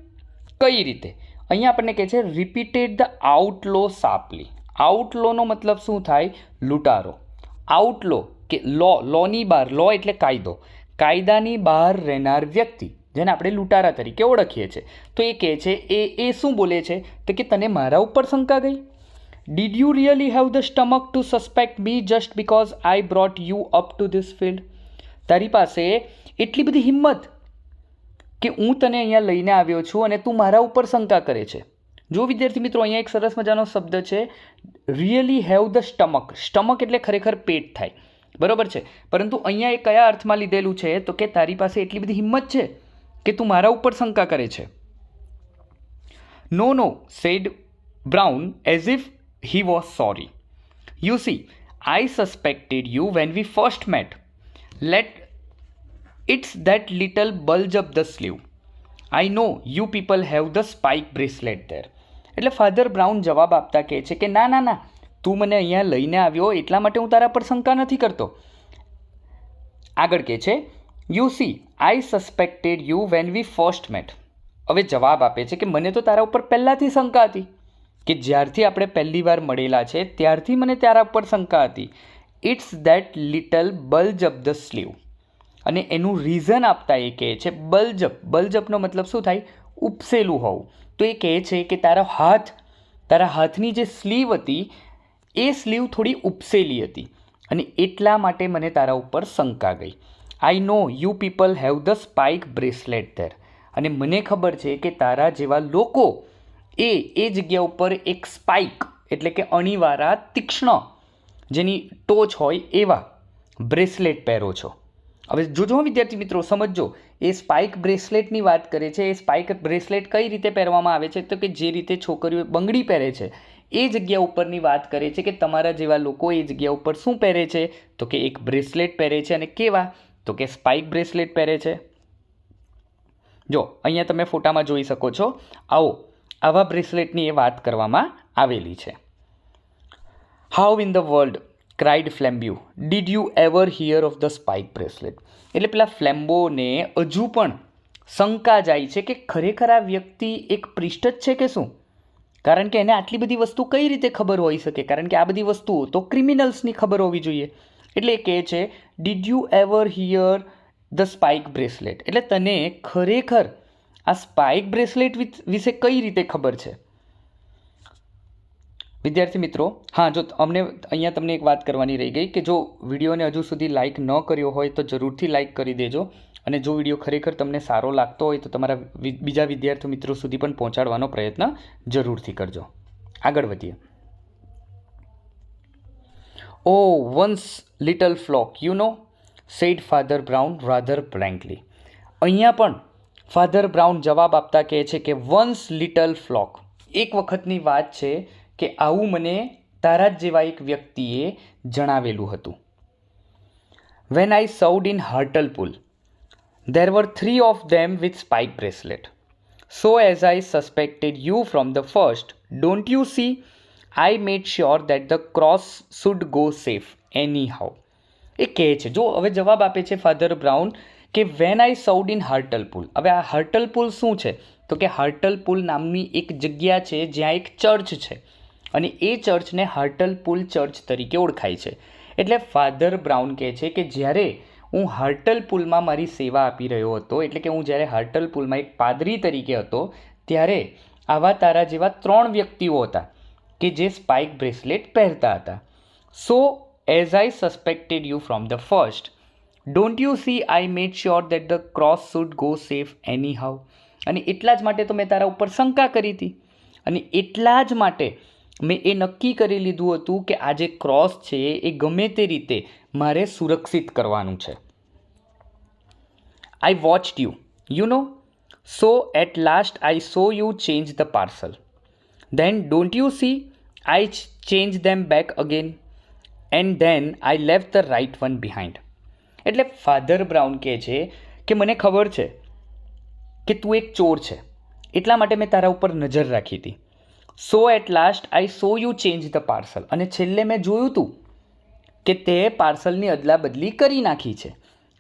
કઈ રીતે? અહીંયા આપણને કહે છે repeated the outlaw sharply. આઉટલોનો મતલબ શું થાય? લૂંટારો. આઉટલો કે લોની બહાર, લો એટલે કાયદો, કાયદાની બહાર રહેનાર વ્યક્તિ જેને આપણે લૂંટારા તરીકે ઓળખીએ છીએ. તો એ કહે છે એ શું બોલે છે તો કે તને મારા ઉપર શંકા ગઈ? Did you really have the stomach to suspect me just because I brought you up to this field? તારી પાસે એટલી બધી હિંમત કે હું તને અહીંયા લઈને આવ્યો છું અને તું મારા ઉપર શંકા કરે છે. જો વિદ્યાર્થી મિત્રો, અહીંયા એક સરસ મજાનો શબ્દ છે, really have the stomach. Stomach એટલે ખરેખર પેટ થાય, બરાબર છે. પરંતુ અહીંયા એ કયા અર્થમાં લીધેલું છે? તો કે તારી પાસે એટલી બધી હિંમત છે કે તું મારા ઉપર શંકા કરે છે. No no said Brown as if he was sorry. You see, I suspected you when we first met. It's that little bulge up the sleeve. I know you people have the spike bracelet there. એટલે Father brown જવાબ આપતા કહે છે કે ના ના ના, તું મને અહીંયા લઈને આવ્યો એટલા માટે હું તારા પર શંકા નથી કરતો. આગળ કહે છે, you see I suspected you when we first met. હવે જવાબ આપે છે કે મને તો તારા ઉપર પહેલાંથી શંકા હતી, કે જ્યારથી આપણે પહેલી વાર મળેલા છે ત્યારથી મને તારા ઉપર શંકા હતી. It's that little bulge up the sleeve. અને એનું રીઝન આપતા એ કહે છે બલ્જઅપ. બલ્જઅપનો મતલબ શું થાય? ઉપસેલું હોવું. તો એ કહે છે કે તારા હાથની જે સ્લીવ હતી એ સ્લીવ થોડી ઉપસેલી હતી અને એટલા માટે મને તારા ઉપર શંકા ગઈ. I know you people have the spike bracelet there. અને મને ખબર છે કે તારા જેવા લોકો એ જગ્યા ઉપર એક સ્પાઇક એટલે કે અણીવાળા તીક્ષ્ણ જેની ટોચ હોય એવા બ્રેસલેટ પહેરો છો. હવે જોજો વિદ્યાર્થી મિત્રો, સમજજો, એ સ્પાઇક બ્રેસલેટની વાત કરે છે. એ સ્પાઇક બ્રેસલેટ કઈ રીતે પહેરવામાં આવે છે? તો કે જે રીતે છોકરીઓ બંગડી પહેરે છે એ જગ્યા ઉપરની વાત કરે છે કે તમારા જેવા લોકો એ જગ્યા ઉપર શું પહેરે છે? તો કે એક બ્રેસલેટ પહેરે છે. અને કેવા? તો કે સ્પાઇક બ્રેસલેટ પહેરે છે. જો અહીંયા તમે ફોટામાં જોઈ શકો છો. આવા બ્રેસલેટની એ વાત કરવામાં આવેલી છે. How in the world cried Flambeau did you ever hear of the spike bracelet. એટલે પેલા ફ્લેમ્બોને હજુ પણ શંકા જાય છે કે ખરેખર આ વ્યક્તિ એક પ્રિસ્ટ જ છે કે શું? કારણ કે એને આટલી બધી વસ્તુ કઈ રીતે ખબર હોઈ શકે? કારણ કે આ બધી વસ્તુઓ તો ક્રિમિનલ્સની ખબર હોવી જોઈએ. એટલે એ કહે છે did you ever here the spike bracelet. એટલે તને ખરેખર આ સ્પાઇક બ્રેસલેટ વિશે કઈ રીતે ખબર છે? વિદ્યાર્થી મિત્રો, હા, જો અહીંયા તમને એક વાત કરવાની રહી ગઈ કે જો વિડીયોને હજુ સુધી લાઇક ન કર્યો હોય તો જરૂરથી લાઇક કરી દેજો. અને જો વિડીયો ખરેખર તમને સારો લાગતો હોય તો તમારા બીજા વિદ્યાર્થી મિત્રો સુધી પણ પહોંચાડવાનો પ્રયત્ન જરૂરથી કરજો. આગળ વધીએ. Oh one's little flock you know said Father Brown rather blankly. અહીંયા પણ ફાધર બ્રાઉન જવાબ આપતા કહે છે કે વન્સ લિટલ ફ્લોક, એક વખતની વાત છે કે આવું મને તારા જ જેવા એક વ્યક્તિએ જણાવેલું હતું. When I served in Hartlepool there were 3 of them with spike bracelet. So as I suspected you from the first, don't you see, I made sure that the cross should go safe anyhow. એ કહે છે, જો હવે જવાબ આપે છે father brown કે van I served in હાર્ટલપુલ. હવે આ હાર્ટલપુલ શું છે? તો કે હાર્ટલપુલ નામની એક જગ્યા છે જ્યાં એક ચર્ચ છે અને એ ચર્ચને હાર્ટલપુલ ચર્ચ તરીકે ઓળખાય છે. એટલે ફાધર બ્રાઉન કહે છે કે જ્યારે હું હાર્ટલપુલમાં મારી સેવા આપી રહ્યો હતો, એટલે કે હું જ્યારે હાર્ટલપુલમાં એક પાદરી તરીકે હતો, ત્યારે આવા તારા જેવા 3 વ્યક્તિઓ હતા કે જે સ્પાઇક બ્રેસલેટ પહેરતા હતા. સો as I suspected you from the first, don't you see I made sure that the cross should go safe any how. અને એટલા જ માટે તો મેં તારા ઉપર શંકા કરી હતી અને એટલા જ માટે મેં એ નક્કી કરી લીધું હતું કે આ જે ક્રોસ છે એ ગમે તે રીતે મારે સુરક્ષિત કરવાનું છે. I watched you know so at last I saw you change the parcel. Then don't you see I change them back again and then I left the right one behind. એટલે Father Brown કહે છે કે મને ખબર છે કે તું એક ચોર છે, એટલા માટે મેં તારા ઉપર નજર રાખી હતી. So at last I saw you change the parcel. અને છેલ્લે મેં જોયું હતું કે તે પાર્સલની અદલા બદલી કરી નાખી છે.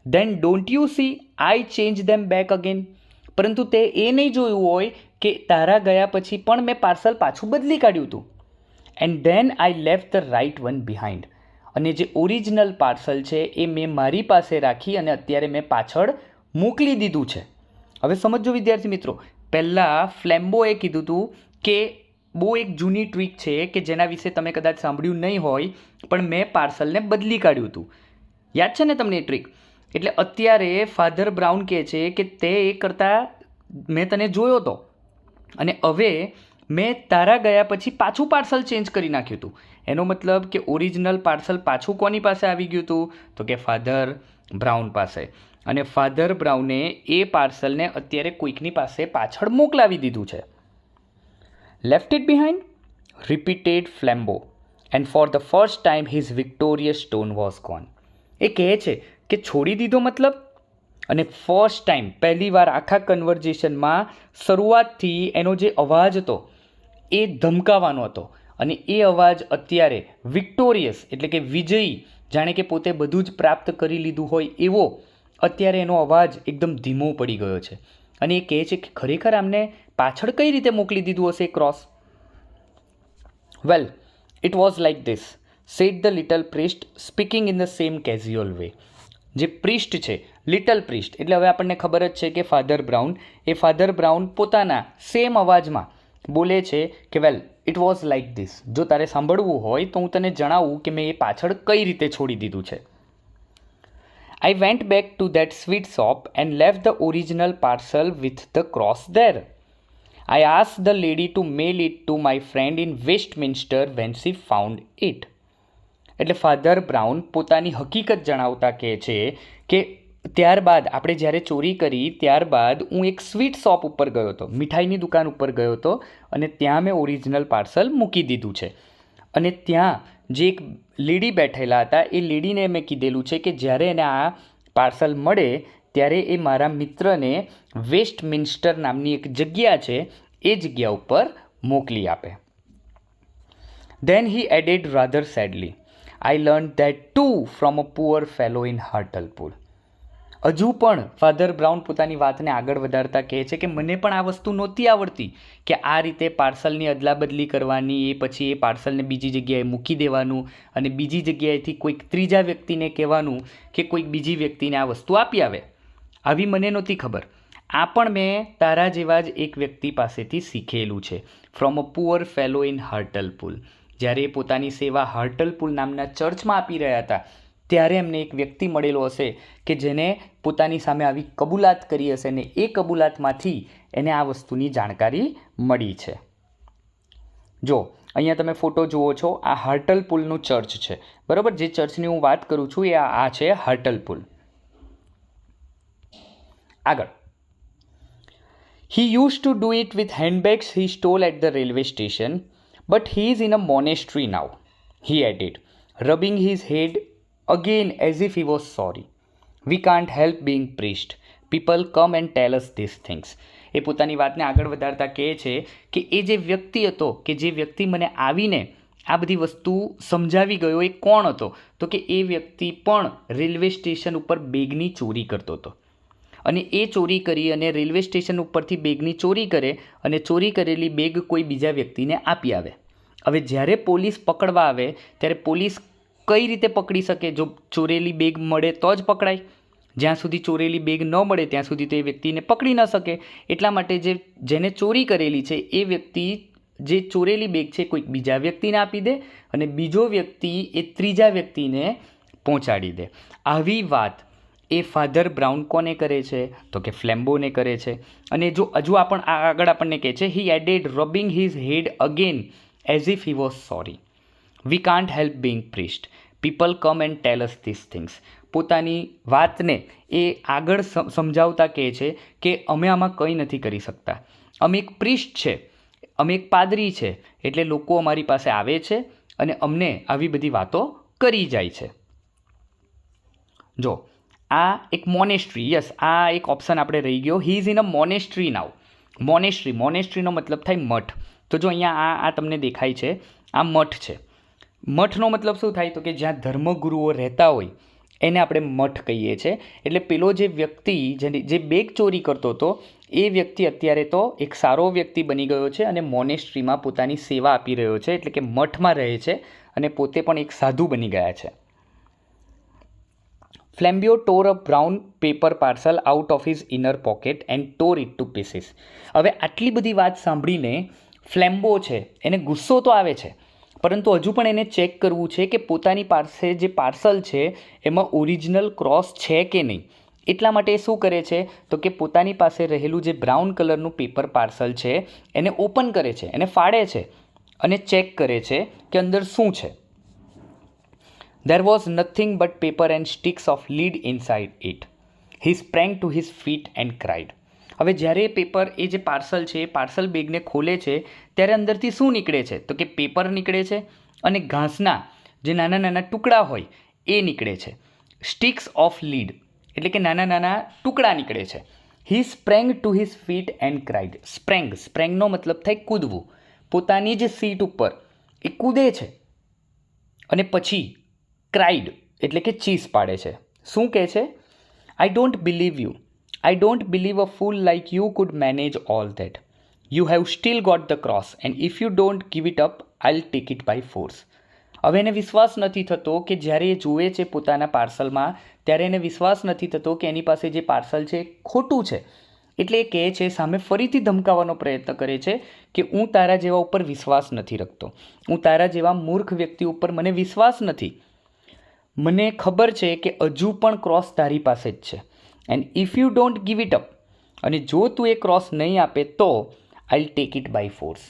Then don't you see I change them back again. પરંતુ તે એ નહીં જોયું હોય કે તારા ગયા પછી પણ મેં પાર્સલ પાછું બદલી કાઢ્યું હતું. And then I left the right one behind. અને જે ઓરિજિનલ પાર્સલ છે એ મેં મારી પાસે રાખી અને અત્યારે મેં પાછળ મોકલી દીધું છે. હવે સમજો વિદ્યાર્થી મિત્રો, પહેલાં ફ્લેમ્બોએ કીધું હતું કે બહુ એક જૂની ટ્રીક છે કે જેના વિશે તમે કદાચ સાંભળ્યું નહીં હોય, પણ મેં પાર્સલને બદલી કાઢ્યું હતું. યાદ છે ને તમને એ ટ્રીક? એટલે અત્યારે ફાધર બ્રાઉન કહે છે કે તે એ કરતાં મેં તને જોયો હતો અને હવે મેં તારા ગયા પછી પાછું પાર્સલ ચેન્જ કરી નાખ્યું હતું. એનો મતલબ કે ઓરિજિનલ પાર્સલ પાછું કોની પાસે આવી ગયું હતું? તો કે ફાધર બ્રાઉન પાસે. અને ફાધર બ્રાઉને એ પાર્સલને અત્યારે કોઈકની પાસે પાછળ મોકલાવી દીધું છે. Left it behind, repeated Flambeau, and for the first time his victorious tone was gone. એ કહે છે કે છોડી દીધો મતલબ, અને ફર્સ્ટ ટાઈમ પહેલીવાર આખા કન્વર્ઝેશનમાં શરૂઆતથી એનો જે અવાજ હતો એ ધમકાવાનો હતો, અને એ અવાજ અત્યારે વિક્ટોરિયસ એટલે કે વિજયી, જાણે કે પોતે બધું જ પ્રાપ્ત કરી લીધું હોય એવો અત્યારે એનો અવાજ એકદમ ધીમો પડી ગયો છે. અને એ કહે છે કે ખરેખર આમને પાછળ કઈ રીતે મોકલી દીધું હશે cross. Well, it was like this, said the little priest, speaking in the same casual way. જે પ્રિસ્ટ છે, લિટલ પ્રિસ્ટ, એટલે હવે આપણને ખબર જ છે કે ફાધર બ્રાઉન, એ ફાધર બ્રાઉન પોતાના સેમ અવાજમાં બોલે છે કે well it was like this. જો તારે સાંભળવું હોય તો હું તને જણાવું કે મેં એ પાછળ કઈ રીતે છોડી દીધું છે. I went back to that sweet shop and left the original parcel with the cross there. I asked the lady to mail it to my friend in Westminster when she found it. એટલે Father Brown પોતાની હકીકત જણાવતા કહે છે કે ત્યારબાદ આપણે જ્યારે ચોરી કરી ત્યારબાદ હું એક સ્વીટ શોપ ઉપર ગયો હતો, મીઠાઈની દુકાન ઉપર ગયો હતો, અને ત્યાં મેં ઓરિજિનલ પાર્સલ મૂકી દીધું છે. અને ત્યાં જે એક લેડી બેઠેલા હતા એ લેડીને મેં કીધેલું છે કે જ્યારે એને આ પાર્સલ મળે ત્યારે એ મારા મિત્રને વેસ્ટમિન્સ્ટર નામની એક જગ્યા છે એ જગ્યા ઉપર મોકલી આપે. Then he added rather sadly, I learned that too from a poor fellow in Hartlepool. હજુ પણ ફાધર બ્રાઉન પોતાની વાતને આગળ વધારતા કહે છે કે મને પણ આ વસ્તુ નહોતી આવડતી કે આ રીતે પાર્સલની અદલાબદલી કરવાની, એ પછી એ પાર્સલને બીજી જગ્યાએ મૂકી દેવાનું અને બીજી જગ્યાએથી કોઈક ત્રીજા વ્યક્તિને કહેવાનું કે કોઈક બીજી વ્યક્તિને આ વસ્તુ આપી આવે. આવી મને નહોતી ખબર. આ પણ મેં તારા જેવા જ એક વ્યક્તિ પાસેથી શીખેલું છે. From a poor fellow in Hartlepool. જ્યારે એ પોતાની સેવા હાર્ટલપુલ નામના ચર્ચમાં આપી રહ્યા હતા ત્યારે એમને એક વ્યક્તિ મળેલો હશે કે જેને પોતાની સામે આવી કબૂલાત કરી હશે, ને એ કબૂલાતમાંથી એને આ વસ્તુની જાણકારી મળી છે. જો અહીંયા તમે ફોટો જુઓ છો, આ હાર્ટલપુલનું ચર્ચ છે, બરાબર. જે ચર્ચની હું વાત કરું છું એ આ છે હાર્ટલપુલ. આગળ, he used to do it with handbags he stole at the railway station, but he is in a monastery now, he added, rubbing his head again as if he was sorry. We can't help being priest. People come and tell us these things. એ પોતાની વાતને આગળ વધારતા કહે છે કે એ જે વ્યક્તિ હતો, કે જે વ્યક્તિ મને આવીને આ બધી વસ્તુ સમજાવી ગયો, એ કોણ હતો? તો કે એ વ્યક્તિ પણ રેલવે સ્ટેશન ઉપર બેગની ચોરી કરતો હતો. અને એ ચોરી કરી અને રેલવે સ્ટેશન ઉપરથી બેગની ચોરી કરે અને ચોરી કરેલી બેગ કોઈ બીજા વ્યક્તિને આપી આવે. હવે જ્યારે પોલીસ પકડવા આવે ત્યારે પોલીસ કઈ રીતે પકડી શકે? જો ચોરેલી બેગ મળે તો જ પકડાય. જ્યાં સુધી ચોરેલી બેગ ન મળે ત્યાં સુધી તો એ વ્યક્તિને પકડી ન શકે. એટલા માટે જેને ચોરી કરેલી છે એ વ્યક્તિ જે ચોરેલી બેગ છે કોઈક બીજા વ્યક્તિને આપી દે અને બીજો વ્યક્તિ એ ત્રીજા વ્યક્તિને પહોંચાડી દે. આવી વાત એ ફાધર બ્રાઉન કોને કરે છે? તો કે ફ્લેમ્બોને કરે છે. અને જો હજુ આગળ આપણને કહે છે, he added rubbing his head again as if he was sorry. We can't help being priest. People come and tell us these things. પોતાની વાતને એ આગળ સમજાવતા કહે છે કે અમે આમાં કંઈ નથી કરી શકતા. અમે એક પ્રિસ્ટ છે, અમે એક પાદરી છે, એટલે લોકો અમારી પાસે આવે છે અને અમને આવી બધી વાતો કરી જાય છે. જો આ એક મોનેસ્ટ્રી, યસ, આ એક ઓપ્શન આપણે રહી ગયો. He is in a monastery નાવ. મોનેસ્ટ્રીનો મતલબ થાય મઠ. તો જો અહીંયા આ તમને દેખાય છે, આ મઠ છે. મઠનો મતલબ શું થાય? તો કે જ્યાં ધર્મગુરુઓ રહેતા હોય એને આપણે મઠ કહીએ છીએ. એટલે પેલો જે વ્યક્તિ જે બેગ ચોરી કરતો હતો એ વ્યક્તિ અત્યારે તો એક સારો વ્યક્તિ બની ગયો છે અને મોનેસ્ટ્રીમાં પોતાની સેવા આપી રહ્યો છે, એટલે કે મઠમાં રહે છે અને પોતે પણ એક સાધુ બની ગયા છે. Flambeau tore a brown paper parcel out of his inner pocket and tore it to pieces. હવે આટલી બધી વાત સાંભળીને ફ્લેમ્બો છે એને ગુસ્સો તો આવે છે, પરંતુ હજુ પણ એને ચેક કરવું છે કે પોતાની પાસે જે પાર્સલ છે એમાં ઓરિજિનલ ક્રોસ છે કે નહીં. એટલા માટે એ શું કરે છે તો કે પોતાની પાસે રહેલું જે બ્રાઉન કલરનું પેપર પાર્સલ છે એને ઓપન કરે છે, એને ફાડે છે અને ચેક કરે છે કે અંદર શું છે. There was nothing but paper and sticks of lead inside it. He sprang to his feet and cried. હવે જ્યારે પેપર એ જે પાર્સલ છે એ પાર્સલ બેગને ખોલે છે ત્યારે અંદરથી શું નીકળે છે તો કે પેપર નીકળે છે અને ઘાસના જે નાના નાના ટુકડા હોય એ નીકળે છે. સ્ટિક્સ ઓફ લીડ એટલે કે નાના નાના ટુકડા નીકળે છે. He sprang to his feet and cried. સ્પ્રેંગનો મતલબ થાય કૂદવું. પોતાની જ સીટ ઉપર એ કૂદે છે અને પછી ક્રાઇડ એટલે કે ચીસ પાડે છે. શું કહે છે? I don't believe you. I don't believe a fool like you could manage all that. You have still got the cross and if you don't give it up I'll take it by force. હવે એને વિશ્વાસ નથી થતો કે જ્યારે એ જુએ છે પોતાના પાર્સલમાં ત્યારે એને વિશ્વાસ નથી થતો કે એની પાસે જે પાર્સલ છે ખોટું છે. એટલે એ કહે છે, સામે ફરીથી ધમકાવવાનો પ્રયત્ન કરે છે કે હું તારા જેવા ઉપર વિશ્વાસ નથી રાખતો, હું તારા જેવા મૂર્ખ વ્યક્તિ ઉપર મને વિશ્વાસ નથી. મને ખબર છે કે હજુ પણ ક્રોસ તારી પાસે જ છે. And if you don't give it up, અને જો તું એ ક્રોસ નહીં આપે તો I'll take it by force.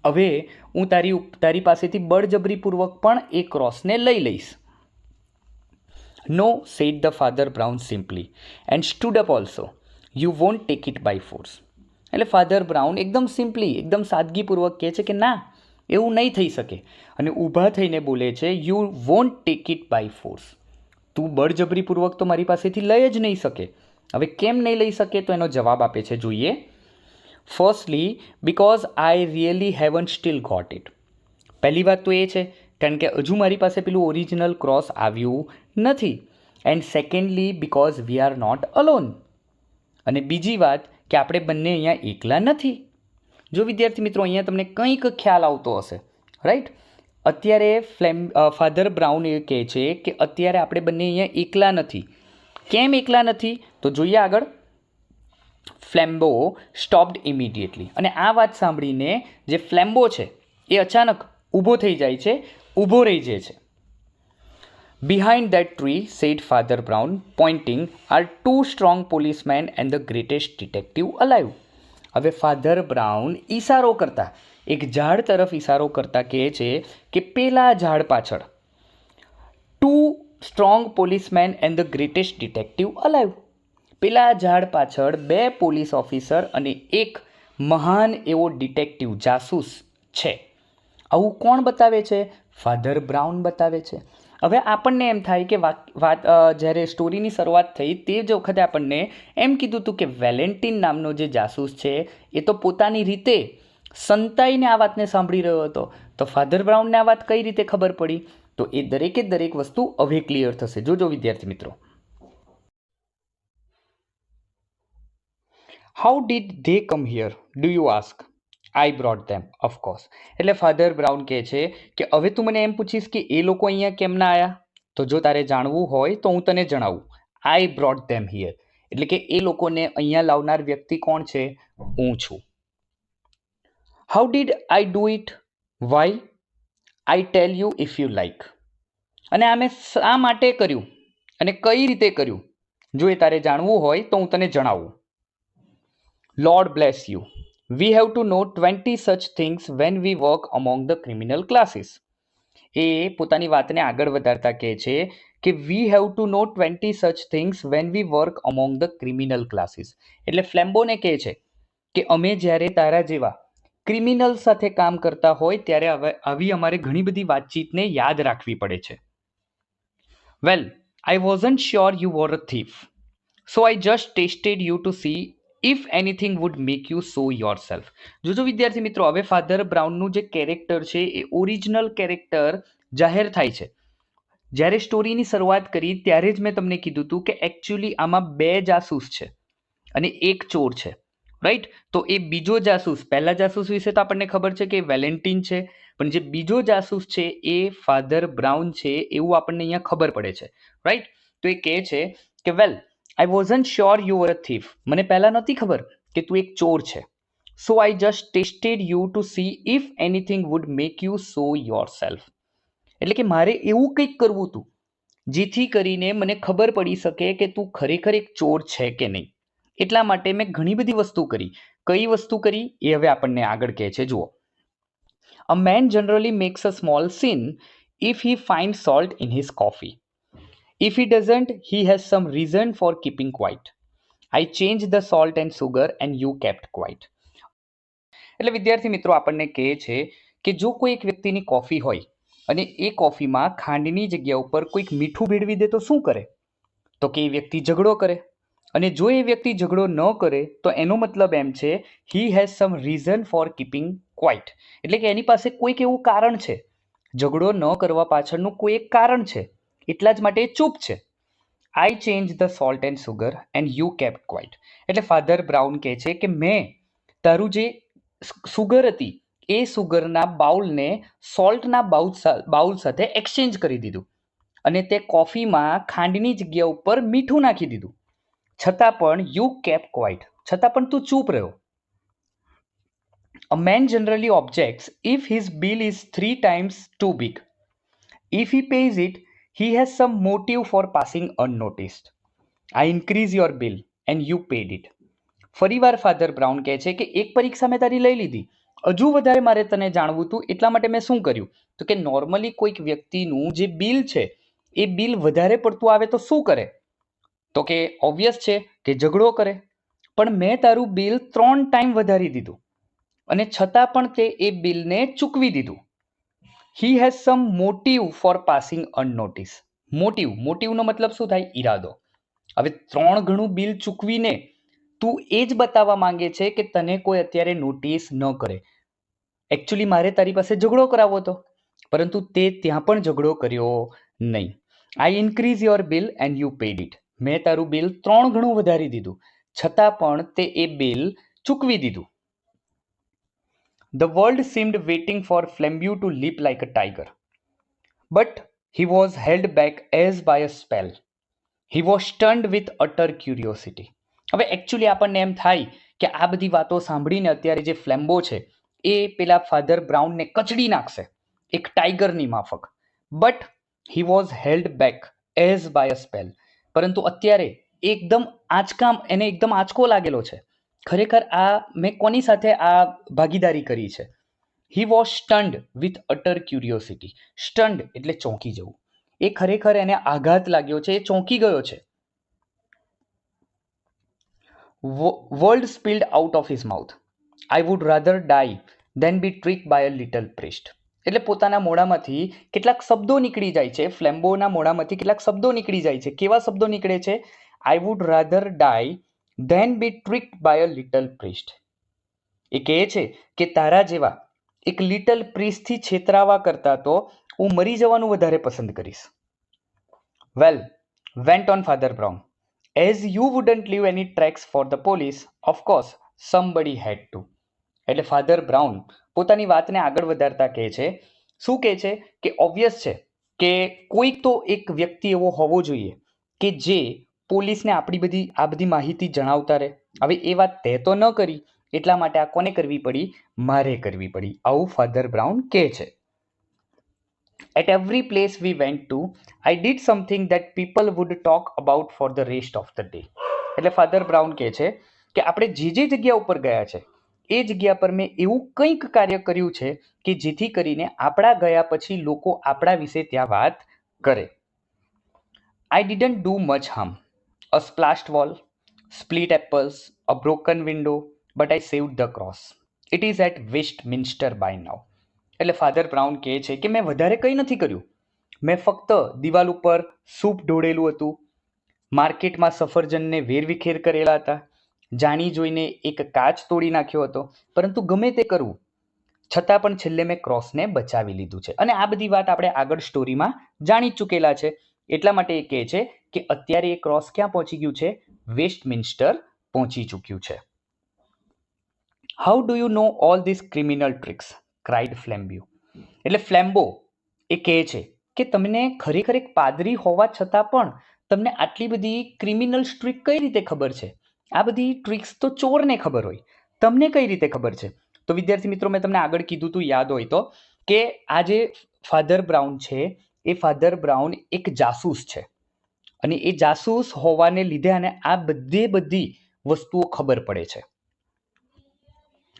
હવે હું તારી પાસેથી બળજબરીપૂર્વક પણ એ ક્રોસને લઈ લઈશ. No, said the Father Brown simply and stood up also. You won't take it by force. એટલે ફાધર બ્રાઉન એકદમ સિમ્પલી, એકદમ સાદગીપૂર્વક કહે છે કે ના, એવું નહીં થઈ શકે. અને ઊભા થઈને બોલે છે, you won't take it by force. તું બળજબરીપૂર્વક તો મારી પાસેથી લઈ જ નહીં શકે. હવે કેમ નહીં લઈ શકે તો એનો જવાબ આપે છે, જોઈએ. Firstly because I really haven't still got it. પહેલી વાત તો એ છે કારણ કે હજુ મારી પાસે પેલું ઓરિજિનલ ક્રોસ આવ્યું નથી. And secondly because we are not alone. અને બીજી વાત કે આપણે બંને અહીંયા એકલા નથી. જો વિદ્યાર્થી મિત્રો અહીંયા તમને કંઈક ખ્યાલ આવતો હશે, રાઈટ. અત્યારે ફાધર બ્રાઉન એ કહે છે કે અત્યારે આપણે બંને અહીંયા એકલા નથી. કેમ એકલા નથી તો જોઈએ આગળ. ફ્લેમ્બો સ્ટોપ્ડ ઇમિડિયેટલી. અને આ વાત સાંભળીને જે ફ્લેમ્બો છે એ અચાનક ઊભો થઈ જાય છે, ઊભો રહી જાય છે. Behind that tree, said Father Brown pointing, are 2 strong policemen and the greatest detective alive. હવે ફાધર બ્રાઉન ઈશારો કરતા, એક ઝાડ તરફ ઈશારો કરતા કહે છે કે પેલા ઝાડ પાછળ 2 strong policemen and the greatest detective alive. પેલા ઝાડ પાછળ 2 પોલીસ ઓફિસર અને એક મહાન એવો ડિટેક્ટિવ જાસૂસ છે. આવું કોણ બતાવે છે? ફાધર બ્રાઉન બતાવે છે. હવે આપણને એમ થાય કે વાત જ્યારે સ્ટોરીની શરૂઆત થઈ તે જ વખતે આપણને એમ કીધું હતું કે વેલેન્ટિન નામનો જે જાસૂસ છે એ તો પોતાની રીતે સંતાઈને આ વાતને સાંભળી રહ્યો હતો. તો ફાધર બ્રાઉનને આ વાત કઈ રીતે ખબર પડી? તો એ દરેકે દરેક વસ્તુ હવે ક્લિયર થશે. જોજો વિદ્યાર્થી મિત્રો. How did they come here do you ask? I brought them, of course. એટલે ફાધર બ્રાઉન કહે છે કે હવે તું મને એમ પૂછીશ કે એ લોકો અહીંયા કેમ ના આવ્યા? તો જો તારે જાણવું હોય તો હું તને જણાવું. આઈ બ્રોટ ધેમ હિયર એટલે કે એ લોકોને અહીંયા લાવનાર વ્યક્તિ કોણ છે? હું છું. How did I do it? Why? I tell you if you like. અને આ મેં શા માટે કર્યું અને કઈ રીતે કર્યું? જો એ તારે જાણવું હોય તો હું તને જણાવું. Lord bless you. We have to know 20 such things when we work among the criminal classes. એ પોતાની વાતને આગળ વધારતા કહે છે કે we have to know 20 such things when we work among the criminal classes. એટલે ફ્લેમ્બોને કહે છે કે અમે જ્યારે તારા જેવા ક્રિમિનલ સાથે કામ કરતા હોય ત્યારે આવી અમારે ઘણી બધી વાતચીતને યાદ રાખવી પડે છે. Well, I wasn't sure you were a thief. So I just tested you to see if anything would make you so yourself. જોજો વિદ્યાર્થી મિત્રો, હવે ફાધર બ્રાઉનનું જે કેરેક્ટર છે એ ઓરિજિનલ કેરેક્ટર જાહેર થાય છે. જ્યારે સ્ટોરીની શરૂઆત કરી ત્યારે જ મેં તમને કીધું હતું કે એકચ્યુઅલી આમાં 2 જાસૂસ છે અને એક ચોર છે, રાઈટ. તો એ બીજો જાસૂસ, પહેલા જાસૂસ વિશે તો આપણને ખબર છે કે વેલેન્ટિન છે, પણ જે બીજો જાસૂસ છે એ ફાધર બ્રાઉન છે એવું આપણને અહીંયા ખબર પડે છે, રાઈટ. તો એ કહે છે કે well, I wasn't sure you were a thief. મને પહેલાં નહોતી ખબર કે તું એક ચોર છે. So I just tested you to see if anything would make you so yourself. એટલે કે મારે એવું કંઈક કરવું હતું જેથી કરીને મને ખબર પડી શકે કે તું ખરેખર એક ચોર છે કે નહીં. એટલા માટે મેં ઘણી બધી વસ્તુ કરી. કઈ વસ્તુ કરી એ હવે આપણને આગળ કહે છે, જુઓ. A man generally makes a small scene if he find salt in his coffee. If he doesn't, he has some reason for keeping quiet. I change the salt and sugar and you kept quiet. એટલે વિદ્યાર્થી મિત્રો આપણને કહે છે કે જો કોઈ એક વ્યક્તિની કોફી હોય અને એ કોફીમાં ખાંડની જગ્યા ઉપર કોઈક મીઠું ભેળવી દે તો શું કરે? તો કે એ વ્યક્તિ ઝઘડો કરે. અને જો એ વ્યક્તિ ઝઘડો ન કરે તો એનો મતલબ એમ છે he has some reason for keeping quiet. એટલે કે એની પાસે કોઈક એવું કારણ છે, ઝઘડો ન કરવા પાછળનું કોઈ એક કારણ છે, એટલા જ માટે એ ચૂપ છે. I change the salt and sugar and you kept quiet. એટલે ફાધર બ્રાઉન કહે છે કે મેં તારું જે સુગર હતી એ સુગરના બાઉલને સોલ્ટના બાઉલ સાથે એક્સચેન્જ કરી દીધું અને તે કોફીમાં ખાંડની જગ્યા ઉપર મીઠું નાખી દીધું. છતાં પણ યુ કેપ ક્વાઇટ, છતાં પણ તું ચૂપ રહ્યો. A man generally objects if his bill is 3 times too big. If he pays it, he has some motive for passing unnoticed. I increase your bill and you paid it. ફરીવાર father Brown કહે છે કે એક પરીક્ષા મેં તારી લઈ લીધી, હજુ વધારે મારે તને જાણવું હતું એટલા માટે મેં શું કર્યું? તો કે નોર્મલી કોઈક વ્યક્તિનું જે બિલ છે એ બિલ વધારે પડતું આવે તો શું કરે? તો કે ઓબ્વિયસ છે કે ઝઘડો કરે. પણ મેં તારું બિલ 3 ટાઈમ વધારી દીધું અને છતાં પણ તે એ બિલને ચૂકવી દીધું. He has some motive for passing unnoticed. મોટિવનો મતલબ શું થાય? ઈરાદો. હવે 3 ગણું બિલ ચૂકવીને તું એ જ બતાવવા માંગે છે કે તને કોઈ અત્યારે નોટિસ ન કરે. એકચ્યુઅલી મારે તારી પાસે ઝઘડો કરાવવો હતો, પરંતુ તે ત્યાં પણ ઝઘડો કર્યો નહીં. I increase your bill and you paid it. મેં તારું બિલ 3 ગણું વધારી દીધું, છતાં પણ તે એ બિલ ચૂકવી દીધું. The world seemed waiting for Flambeau to leap like a tiger. But he was held back as by a spell. He was stunned with utter curiosity. હવે એકચ્યુઅલી આપણને એમ થાય કે આ બધી વાતો સાંભળીને અત્યારે જે ફ્લેમ્બો છે એ પેલા ફાધર બ્રાઉનને કચડી નાખશે એક ટાઈગરની માફક. But he was held back as by a spell. પરંતુ અત્યારે એને એકદમ આંચકો લાગેલો છે. ખરેખર આ મેં કોની સાથે આ ભાગીદારી કરી છે? He was stunned with utter curiosity. Stunned એટલે ચોંકી જવું. એ ખરેખર એને આઘાત લાગ્યો છે, એ ચોંકી ગયો છે. World spilled out of his mouth. I would rather die than be trick by a little priest. એટલે પોતાના મોઢામાંથી કેટલાક શબ્દો નીકળી જાય છે, ફ્લેમ્બોના મોઢામાંથી કેટલાક શબ્દો નીકળી જાય છે. કેવા શબ્દો નીકળે છે? I would rather die than be trick by a little priest. એ કહે છે કે તારા જેવા એક લિટલ પ્રિસ્ટથી છેતરાવા કરતા તો હું મરી જવાનું વધારે પસંદ કરીશ. Well, went on Father Brown. As you wouldn't leave any tracks for the police, of course somebody had to. એટલે ફાધર બ્રાઉન પોતાની વાતને આગળ વધારતા કહે છે, શું કહે છે કે ઓબ્વિયસ છે કે કોઈક તો એક વ્યક્તિ એવો હોવો જોઈએ કે જે પોલીસને આ બધી માહિતી જણાવતા રહે. હવે એ વાત તે તો ન કરી, એટલા માટે આ કોને કરવી પડી? મારે કરવી પડી. આવું ફાધર બ્રાઉન કહે છે. At every place we went to, I did something that people would talk about for the rest of the day. એટલે ફાધર બ્રાઉન કહે છે કે આપણે જે જગ્યા ઉપર ગયા છે એ જગ્યા પર મેં એવું કંઈક કાર્ય કર્યું છે કે જેથી કરીને આપણા ગયા પછી લોકો આપણા વિશે ત્યાં વાત કરે. I didn't do much harm. A splashed wall, split apples, a broken window, but I saved the cross. It is at Westminster by now. એટલે ફાધર બ્રાઉન કહે છે કે મેં વધારે કંઈ નથી કર્યું. મેં ફક્ત દિવાલ ઉપર સૂપ ઢોળેલું હતું, માર્કેટમાં સફરજનને વેરવિખેર કરેલા હતા, જાણી જોઈને એક કાચ તોડી નાખ્યો હતો, પરંતુ ગમે તે કરવું છતાં પણ છેલ્લે મેં ક્રોસને બચાવી લીધું છે. અને આ બધી વાત આપણે આગળ સ્ટોરીમાં જાણી ચૂકેલા છે. એટલા માટે એ કહે છે કે અત્યારે એ ક્રોસ ક્યાં પહોંચી ગયું છે? વેસ્ટમિન્સ્ટર પહોંચી ચૂક્યું છે. How do you know all these criminal tricks? Cried Flambeau. એટલે ફ્લેમ્બો એ કહે છે કે તમને ખરેખર એક પાદરી હોવા છતાં પણ તમને આટલી બધી ક્રિમિનલ ટ્રિક કઈ રીતે ખબર છે? આ બધી ટ્રિક્સ તો ચોરને ખબર હોય, તમને કઈ રીતે ખબર છે? તો વિદ્યાર્થી મિત્રો, મેં તમને આગળ કીધું હતું, યાદ હોય તો, કે આ જે ફાધર બ્રાઉન છે એ ફાધર બ્રાઉન એક જાસૂસ છે અને એ જાસૂસ હોવાને લીધે આને આ બધી વસ્તુઓ ખબર પડે છે.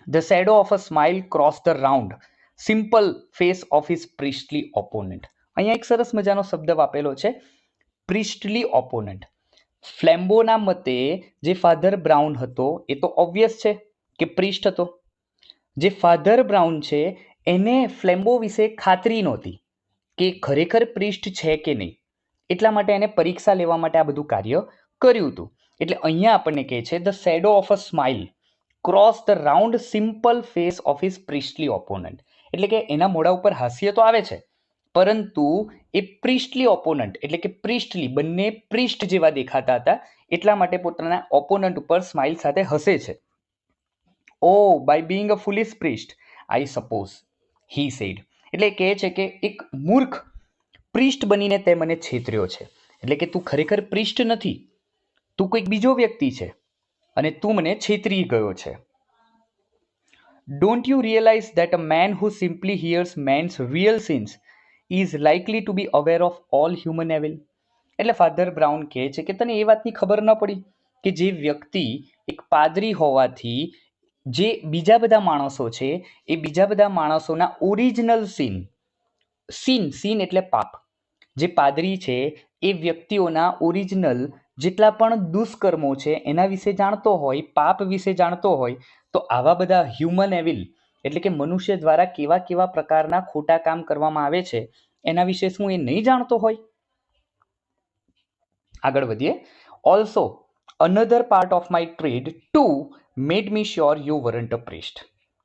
The shadow of a smile cross the round simple face of his priestly opponent. અહીંયા એક સરસ મજાનો શબ્દ વાપરેલો છે, પ્રિસ્ટલી ઓપોનન્ટ. ફ્લેમ્બોના મતે જે ફાધર બ્રાઉન હતો એ તો ઓબ્વિયસ છે કે પ્રિસ્ટ હતો. જે ફાધર બ્રાઉન છે એને ફ્લેમ્બો વિશે ખાતરી નહોતી કે ખરેખર પ્રિસ્ટ છે કે નહીં, એટલા માટે એને પરીક્ષા લેવા માટે આ બધું કાર્ય કર્યું હતું. એટલે અહીંયા આપણને કહે છે the shadow of a smile cross the round simple face of his priestly opponent. એટલે કે એના મોઢા ઉપર હાસ્ય તો આવે છે, પરંતુ એ પ્રિસ્ટલી ઓપોનન્ટ એટલે કે પ્રિસ્ટલી બંને પ્રિસ્ટ જેવા દેખાતા હતા, એટલા માટે પોતાના ઓપોનન્ટ ઉપર સ્માઇલ સાથે હસે છે. Oh by being a foolish priest I suppose he said. એટલે કહે છે કે એક મૂર્ખ પ્રિસ્ટ બનીને તે મને છેતર્યો છે. એટલે કે તું ખરેખર પ્રિસ્ટ નથી, તું કોઈક બીજો વ્યક્તિ છે અને તું મને છેતરી ગયો છે. Don't you realize that a man who simply hears man's real sins is likely to be aware of all human evil? એટલે ફાધર બ્રાઉન કહે છે કે તને એ વાતની ખબર ન પડી કે જે વ્યક્તિ એક પાદરી હોવાથી જે બીજા બધા માણસો છે એ બીજા બધા માણસોના ઓરિજિનલ સીન એટલે પાપ, જે પાદરી છે એ વ્યક્તિઓના ઓરિજિનલ જેટલા પણ દુષ્કર્મો છે એના વિશે જાણતો હોય, પાપ વિશે જાણતો હોય, તો આવા બધા હ્યુમન એવિલ એટલે કે મનુષ્ય દ્વારા કેવા કેવા પ્રકારના ખોટા કામ કરવામાં આવે છે એના વિશે શું એ નહીં જાણતો હોય? આગળ વધીએ. Also another part of my trade too made me sure you weren't a priest.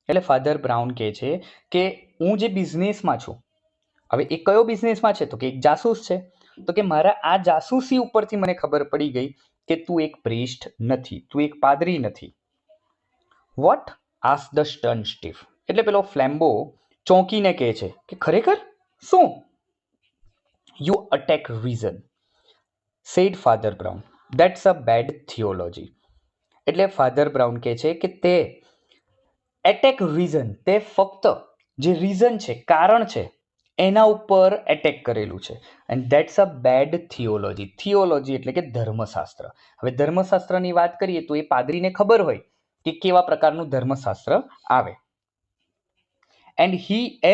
એટલે ફાધર બ્રાઉન કહે છે કે હું જે બિઝનેસમાં છું, હવે એ કયો બિઝનેસમાં છે તો કે એક જાસૂસ છે, તો કે મારા આ જાસૂસી ઉપરથી મને ખબર પડી ગઈ કે તું એક પ્રિસ્ટ નથી, તું એક પાદરી નથી. What ask the stern stiff. એટલે પેલો ફ્લેમ્બો ચોંકીને કહે છે કે ખરેખર શું? You attack reason said Father Brown, that's a bad theology. એટલે ફાધર બ્રાઉન કહે છે કે તે એટેક રીઝન, તે ફક્ત જે રીઝન છે, કારણ છે, એના ઉપર એટેક કરેલું છે. And that's a bad theology. Theology એટલે કે ધર્મશાસ્ત્ર. હવે ધર્મશાસ્ત્રની વાત કરીએ તો એ પાદરીને ખબર હોય કે કેવા પ્રકારનું ધર્મશાસ્ત્ર આવે. એન્ડ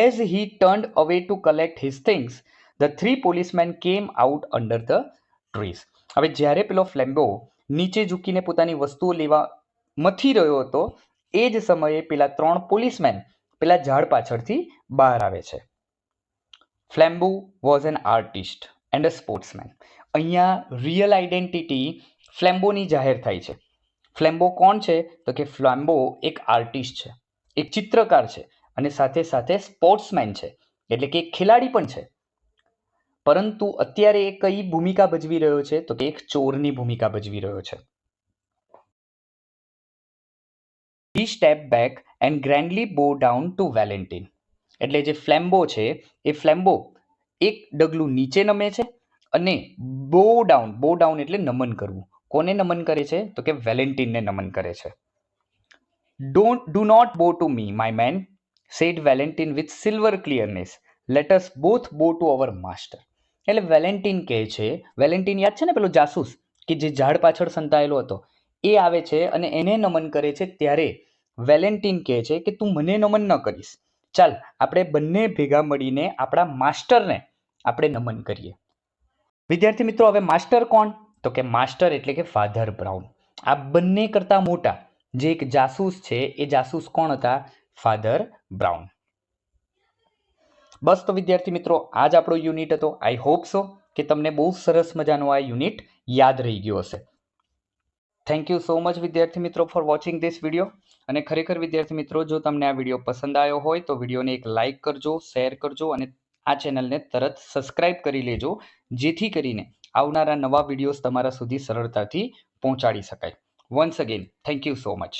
એઝ હી ટર્ન્ડ અવે two collect his things the three policeman came out under the trees. હવે જ્યારે પેલો ફ્લેમ્બો નીચે ઝૂકીને પોતાની વસ્તુઓ લેવા મથી રહ્યો હતો એ જ સમયે પેલા 3 પોલીસમેન પેલા ઝાડ પાછળથી બહાર આવે છે. Flambeau was an artist and a sportsman. અહીંયા રિયલ આઈડેન્ટિટી ફ્લેમ્બોની જાહેર થાય છે. ફ્લેમ્બો કોણ છે તો કે ફ્લેમ્બો એક આર્ટિસ્ટ છે, એક ચિત્રકાર છે અને સાથે સાથે સ્પોર્ટ્સમેન છે, એટલે કે એક ખેલાડી પણ છે. પરંતુ અત્યારે એ કઈ ભૂમિકા ભજવી રહ્યો છે તો કે એક ચોરની ભૂમિકા ભજવી રહ્યો છે. He stepped back and grandly bowed down to Valentine. એટલે જે ફ્લેમ્બો છે એ ફ્લેમ્બો એક ડગલું નીચે નમે છે અને બો ડાઉન એટલે નમન કરવું. કોને નમન કરે છે તો કે વેલેન્ટિનને નમન કરે છે. Do not bow to me, my man, said Valentine with silver clearness. Let us both bow to our master. એટલે વેલેન્ટિન કહે છે, વેલેન્ટિન યાદ છે ને પેલો જાસૂસ કે જે ઝાડ પાછળ સંતાયેલો હતો, એ આવે છે અને એને નમન કરે છે. ત્યારે વેલેન્ટિન કહે છે કે તું મને નમન ન કરીશ, ચાલ આપણે બંને ભેગા મળીને આપણા માસ્ટરને આપણે નમન કરીએ. વિદ્યાર્થી મિત્રો, હવે માસ્ટર કોણ તો કે માસ્ટર એટલે કે ફાધર બ્રાઉન. આ બંને કરતા મોટા જે એક જાસૂસ છે એ જાસૂસ કોણ હતા? Father brown. બસ તો વિદ્યાર્થી મિત્રો, આજ આપણો યુનિટ હતો. આઈ હોપ સો કે તમને બહુ સરસ મજાનો આ યુનિટ યાદ રહી ગયો હશે. થેન્ક યુ સો મચ વિદ્યાર્થી મિત્રો ફોર વોચિંગ ધીસ વિડીયો. અને ખરેખર વિદ્યાર્થી મિત્રો, જો તમને આ વિડીયો પસંદ આવ્યો હોય તો વિડીયોને એક લાઇક કરજો, શેર કરજો અને આ ચેનલને તરત સબસ્ક્રાઇબ કરી લેજો, જેથી કરીને આવનારા નવા વિડીયોઝ તમારા સુધી સરળતાથી પહોંચાડી શકાય. Once again thank you so much.